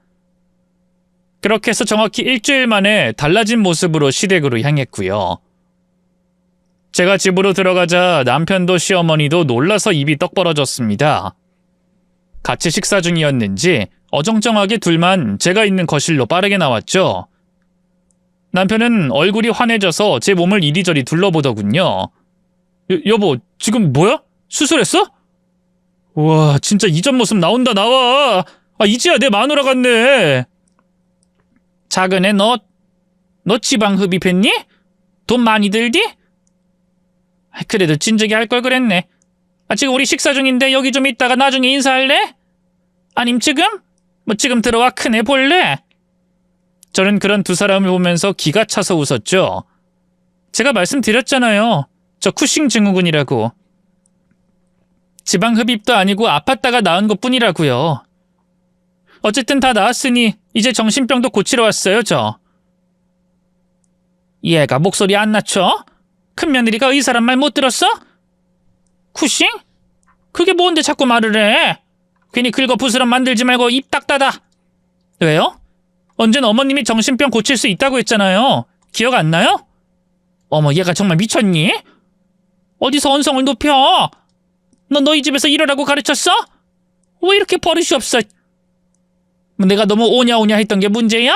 그렇게 해서 정확히 일주일 만에 달라진 모습으로 시댁으로 향했고요. 제가 집으로 들어가자 남편도 시어머니도 놀라서 입이 떡 벌어졌습니다. 같이 식사 중이었는지 어정쩡하게 둘만 제가 있는 거실로 빠르게 나왔죠. 남편은 얼굴이 환해져서 제 몸을 이리저리 둘러보더군요. 여보, 지금 뭐야? 수술했어? 우와, 진짜 이전 모습 나온다 나와. 이제야 내 마누라 같네. 작은 애 너 지방 흡입했니? 돈 많이 들디? 그래도 진즉에 할 걸 그랬네. 지금 우리 식사 중인데 여기 좀 있다가 나중에 인사할래? 아님 지금? 지금 들어와 큰 애 볼래? 저는 그런 두 사람을 보면서 기가 차서 웃었죠. 제가 말씀드렸잖아요. 저 쿠싱 증후군이라고. 지방 흡입도 아니고 아팠다가 나은 것뿐이라고요. 어쨌든 다 나았으니 이제 정신병도 고치러 왔어요, 저. 얘가 목소리 안 낮춰? 큰 며느리가 의사란 말 못 들었어? 쿠싱? 그게 뭔데 자꾸 말을 해? 괜히 긁어 부스럼 만들지 말고 입 딱 닫아. 왜요? 언젠 어머님이 정신병 고칠 수 있다고 했잖아요. 기억 안 나요? 어머, 얘가 정말 미쳤니? 어디서 언성을 높여? 너 너희 집에서 이러라고 가르쳤어? 왜 이렇게 버릇이 없어? 내가 너무 오냐오냐 했던 게 문제야?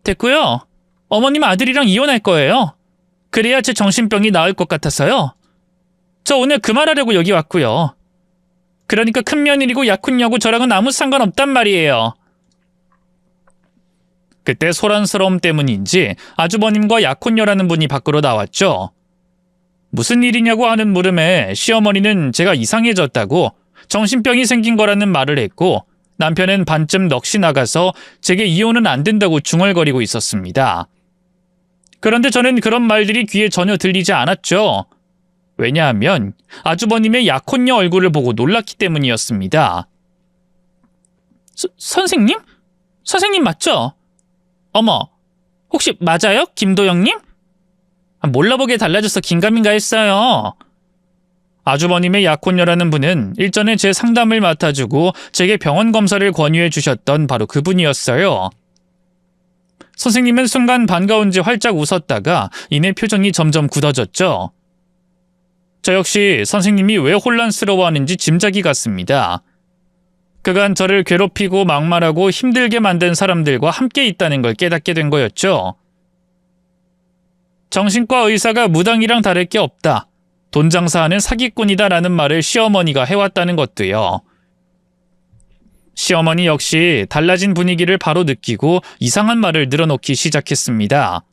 됐고요. 어머님 아들이랑 이혼할 거예요. 그래야 제 정신병이 나을 것 같아서요. 저 오늘 그 말하려고 여기 왔고요. 그러니까 큰 며느리고 약혼녀고 저랑은 아무 상관없단 말이에요. 그때 소란스러움 때문인지 아주버님과 약혼녀라는 분이 밖으로 나왔죠. 무슨 일이냐고 하는 물음에 시어머니는 제가 이상해졌다고 정신병이 생긴 거라는 말을 했고 남편은 반쯤 넋이 나가서 제게 이혼은 안 된다고 중얼거리고 있었습니다. 그런데 저는 그런 말들이 귀에 전혀 들리지 않았죠. 왜냐하면 아주버님의 약혼녀 얼굴을 보고 놀랐기 때문이었습니다. 선생님? 선생님 맞죠? 어머, 혹시 맞아요? 김도영님? 몰라보게 달라져서 긴가민가 했어요. 아주버님의 약혼녀라는 분은 일전에 제 상담을 맡아주고 제게 병원 검사를 권유해 주셨던 바로 그분이었어요. 선생님은 순간 반가운지 활짝 웃었다가 이내 표정이 점점 굳어졌죠. 저 역시 선생님이 왜 혼란스러워하는지 짐작이 갔습니다. 그간 저를 괴롭히고 막말하고 힘들게 만든 사람들과 함께 있다는 걸 깨닫게 된 거였죠. 정신과 의사가 무당이랑 다를 게 없다. 돈 장사하는 사기꾼이다라는 말을 시어머니가 해왔다는 것도요. 시어머니 역시 달라진 분위기를 바로 느끼고 이상한 말을 늘어놓기 시작했습니다.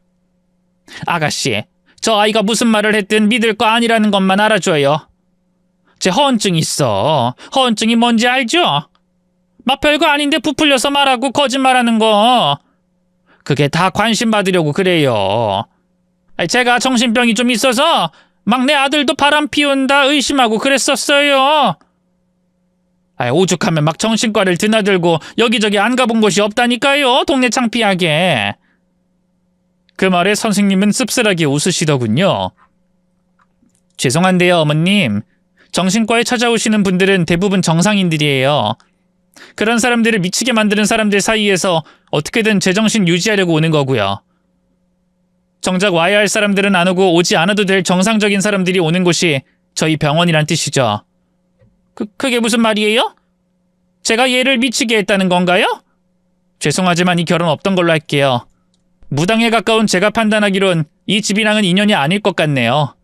아가씨, 저 아이가 무슨 말을 했든 믿을 거 아니라는 것만 알아줘요. 제 허언증 있어. 허언증이 뭔지 알죠? 막 별거 아닌데 부풀려서 말하고 거짓말하는 거. 그게 다 관심 받으려고 그래요. 제가 정신병이 좀 있어서 막 내 아들도 바람 피운다 의심하고 그랬었어요. 오죽하면 막 정신과를 드나들고 여기저기 안 가본 곳이 없다니까요. 동네 창피하게. 그 말에 선생님은 씁쓸하게 웃으시더군요. 죄송한데요, 어머님. 정신과에 찾아오시는 분들은 대부분 정상인들이에요. 그런 사람들을 미치게 만드는 사람들 사이에서 어떻게든 제정신 유지하려고 오는 거고요. 정작 와야 할 사람들은 안 오고 오지 않아도 될 정상적인 사람들이 오는 곳이 저희 병원이란 뜻이죠. 그게 무슨 말이에요? 제가 얘를 미치게 했다는 건가요? 죄송하지만 이 결혼 없던 걸로 할게요. 무당에 가까운 제가 판단하기론 이 집이랑은 인연이 아닐 것 같네요.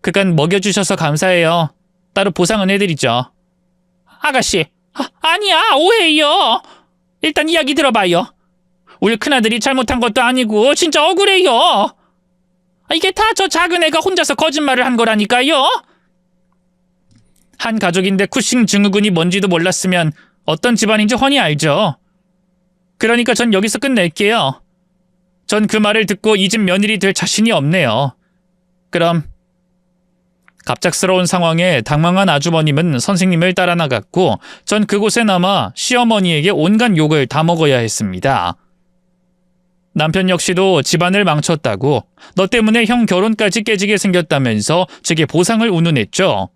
그간 먹여주셔서 감사해요. 따로 보상은 해드리죠. 아가씨, 아니야, 오해해요. 일단 이야기 들어봐요. 우리 큰아들이 잘못한 것도 아니고 진짜 억울해요. 이게 다 저 작은 애가 혼자서 거짓말을 한 거라니까요. 한 가족인데 쿠싱 증후군이 뭔지도 몰랐으면 어떤 집안인지 훤히 알죠. 그러니까 전 여기서 끝낼게요. 전 그 말을 듣고 이 집 며느리 될 자신이 없네요. 그럼. 갑작스러운 상황에 당황한 아주버님은 선생님을 따라 나갔고 전 그곳에 남아 시어머니에게 온갖 욕을 다 먹어야 했습니다. 남편 역시도 집안을 망쳤다고 너 때문에 형 결혼까지 깨지게 생겼다면서 제게 보상을 운운했죠.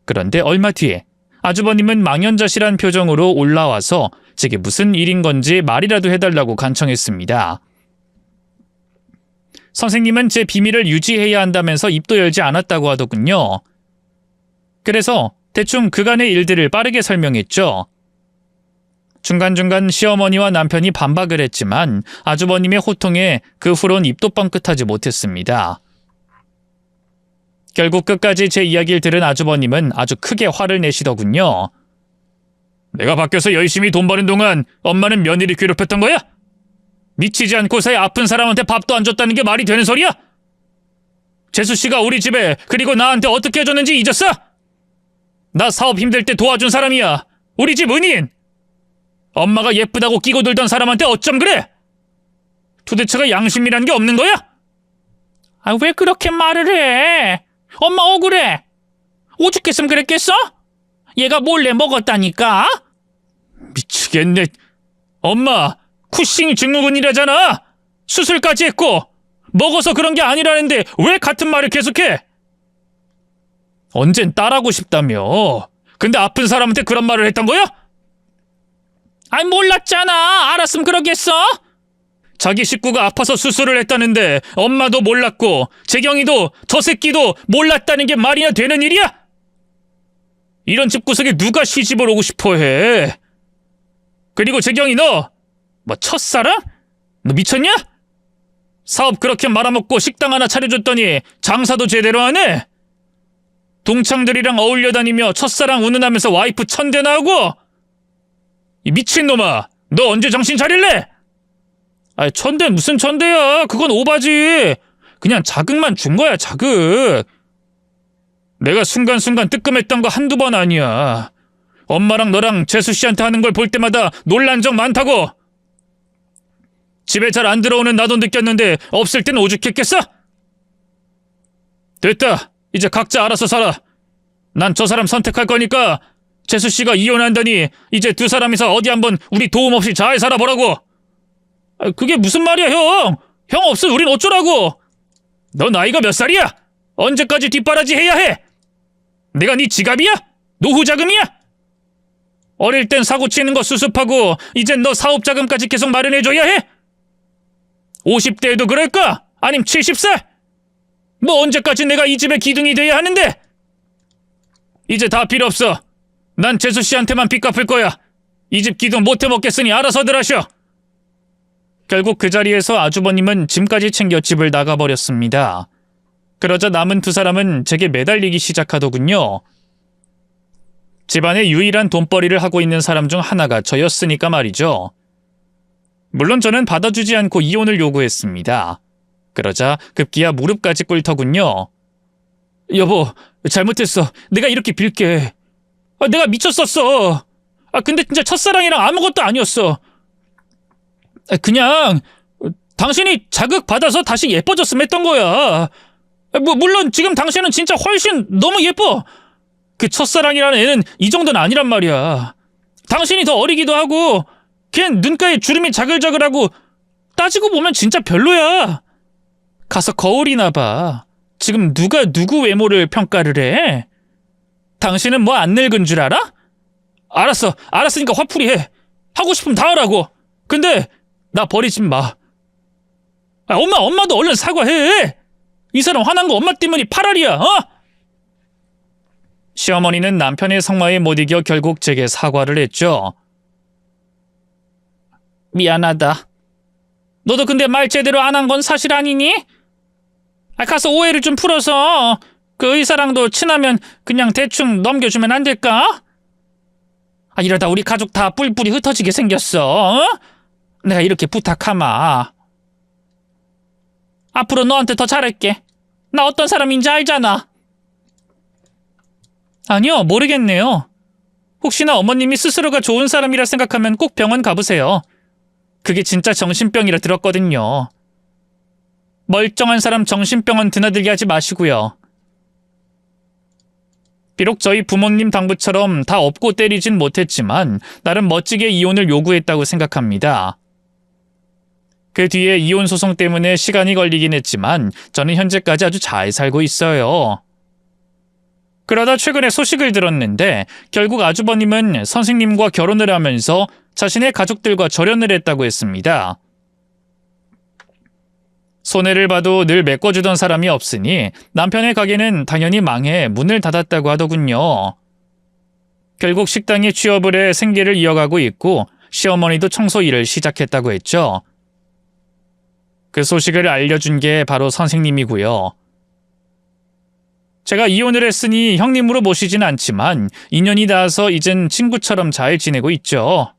그런데 얼마 뒤에 아주버님은 망연자실한 표정으로 올라와서 제게 무슨 일인 건지 말이라도 해달라고 간청했습니다. 선생님은 제 비밀을 유지해야 한다면서 입도 열지 않았다고 하더군요. 그래서 대충 그간의 일들을 빠르게 설명했죠. 중간중간 시어머니와 남편이 반박을 했지만 아주버님의 호통에 그 후론 입도 뻥끗하지 못했습니다. 결국 끝까지 제 이야기를 들은 아주버님은 아주 크게 화를 내시더군요. 내가 밖에서 열심히 돈 버는 동안 엄마는 며느리 괴롭혔던 거야? 미치지 않고서야 아픈 사람한테 밥도 안 줬다는 게 말이 되는 소리야? 재수 씨가 우리 집에 그리고 나한테 어떻게 해줬는지 잊었어? 나 사업 힘들 때 도와준 사람이야. 우리 집 은인. 엄마가 예쁘다고 끼고 들던 사람한테 어쩜 그래? 도대체가 양심이란 게 없는 거야? 왜 그렇게 말을 해? 엄마 억울해. 오죽했으면 그랬겠어? 얘가 몰래 먹었다니까? 미치겠네. 엄마, 쿠싱 증후군이라잖아. 수술까지 했고 먹어서 그런 게 아니라는데 왜 같은 말을 계속해? 언젠 딸하고 싶다며. 근데 아픈 사람한테 그런 말을 했던 거야? 몰랐잖아. 알았으면 그러겠어? 자기 식구가 아파서 수술을 했다는데 엄마도 몰랐고 재경이도 저 새끼도 몰랐다는 게 말이나 되는 일이야? 이런 집구석에 누가 시집을 오고 싶어해? 그리고 재경이 너 뭐 첫사랑? 너 미쳤냐? 사업 그렇게 말아먹고 식당 하나 차려줬더니 장사도 제대로 하네? 동창들이랑 어울려 다니며 첫사랑 운운하면서 와이프 천대나 하고? 이 미친놈아, 너 언제 정신 차릴래? 천대 무슨 천대야. 그건 오바지. 그냥 자극만 준 거야, 자극. 내가 순간순간 뜨끔했던 거 한두 번 아니야. 엄마랑 너랑 재수 씨한테 하는 걸 볼 때마다 놀란 적 많다고. 집에 잘 안 들어오는 나도 느꼈는데 없을 땐 오죽했겠어? 됐다. 이제 각자 알아서 살아. 난 저 사람 선택할 거니까 재수 씨가 이혼한다니 이제 두 사람이서 어디 한번 우리 도움 없이 잘 살아보라고. 그게 무슨 말이야, 형. 형 없으면 우린 어쩌라고. 너 나이가 몇 살이야? 언제까지 뒷바라지 해야 해? 내가 네 지갑이야? 노후 자금이야? 어릴 땐 사고 치는 거 수습하고 이젠 너 사업 자금까지 계속 마련해줘야 해? 50대에도 그럴까? 아님 70살? 뭐 언제까지 내가 이 집의 기둥이 돼야 하는데? 이제 다 필요 없어. 난 재수 씨한테만 빚 갚을 거야. 이 집 기도 못 해먹겠으니 알아서들 하셔. 결국 그 자리에서 아주버님은 짐까지 챙겨 집을 나가버렸습니다. 그러자 남은 두 사람은 제게 매달리기 시작하더군요. 집안의 유일한 돈벌이를 하고 있는 사람 중 하나가 저였으니까 말이죠. 물론 저는 받아주지 않고 이혼을 요구했습니다. 그러자 급기야 무릎까지 꿇더군요. 여보, 잘못했어. 내가 이렇게 빌게. 내가 미쳤었어. 근데 진짜 첫사랑이랑 아무것도 아니었어. 그냥 당신이 자극받아서 다시 예뻐졌으면 했던 거야. 물론 지금 당신은 진짜 훨씬 너무 예뻐. 그 첫사랑이라는 애는 이 정도는 아니란 말이야. 당신이 더 어리기도 하고 걘 눈가에 주름이 자글자글하고 따지고 보면 진짜 별로야. 가서 거울이나 봐. 지금 누가 누구 외모를 평가를 해? 당신은 뭐 안 늙은 줄 알아? 알았으니까 화풀이 해. 하고 싶으면 다 하라고. 근데 나 버리지 마. 엄마도 얼른 사과해. 이 사람 화난 거 엄마 때문이 파랄이야. 시어머니는 남편의 성화에 못 이겨 결국 제게 사과를 했죠. 미안하다. 너도 근데 말 제대로 안 한 건 사실 아니니? 가서 오해를 좀 풀어서 그 의사랑도 친하면 그냥 대충 넘겨주면 안 될까? 이러다 우리 가족 다 뿔뿔이 흩어지게 생겼어. 내가 이렇게 부탁하마. 앞으로 너한테 더 잘할게. 나 어떤 사람인지 알잖아. 아니요, 모르겠네요. 혹시나 어머님이 스스로가 좋은 사람이라 생각하면 꼭 병원 가보세요. 그게 진짜 정신병이라 들었거든요. 멀쩡한 사람 정신병원 드나들게 하지 마시고요. 비록 저희 부모님 당부처럼 다 업고 때리진 못했지만 나름 멋지게 이혼을 요구했다고 생각합니다. 그 뒤에 이혼 소송 때문에 시간이 걸리긴 했지만 저는 현재까지 아주 잘 살고 있어요. 그러다 최근에 소식을 들었는데 결국 아주버님은 선생님과 결혼을 하면서 자신의 가족들과 절연을 했다고 했습니다. 손해를 봐도 늘 메꿔주던 사람이 없으니 남편의 가게는 당연히 망해 문을 닫았다고 하더군요. 결국 식당에 취업을 해 생계를 이어가고 있고 시어머니도 청소 일을 시작했다고 했죠. 그 소식을 알려준 게 바로 선생님이고요. 제가 이혼을 했으니 형님으로 모시진 않지만 인연이 닿아서 이젠 친구처럼 잘 지내고 있죠.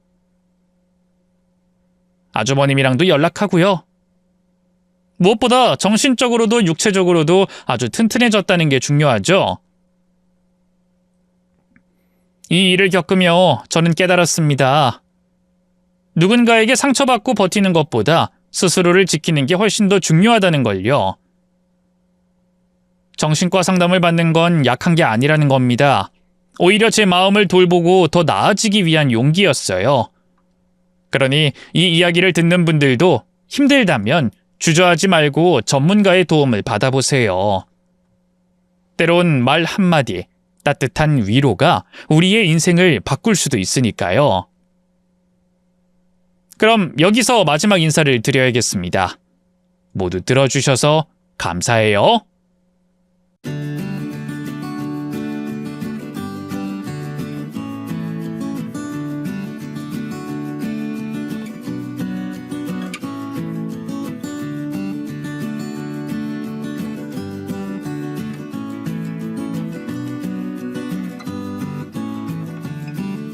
아주버님이랑도 연락하고요. 무엇보다 정신적으로도 육체적으로도 아주 튼튼해졌다는 게 중요하죠. 이 일을 겪으며 저는 깨달았습니다. 누군가에게 상처받고 버티는 것보다 스스로를 지키는 게 훨씬 더 중요하다는 걸요. 정신과 상담을 받는 건 약한 게 아니라는 겁니다. 오히려 제 마음을 돌보고 더 나아지기 위한 용기였어요. 그러니 이 이야기를 듣는 분들도 힘들다면 주저하지 말고 전문가의 도움을 받아보세요. 때론 말 한마디, 따뜻한 위로가 우리의 인생을 바꿀 수도 있으니까요. 그럼 여기서 마지막 인사를 드려야겠습니다. 모두 들어주셔서 감사해요.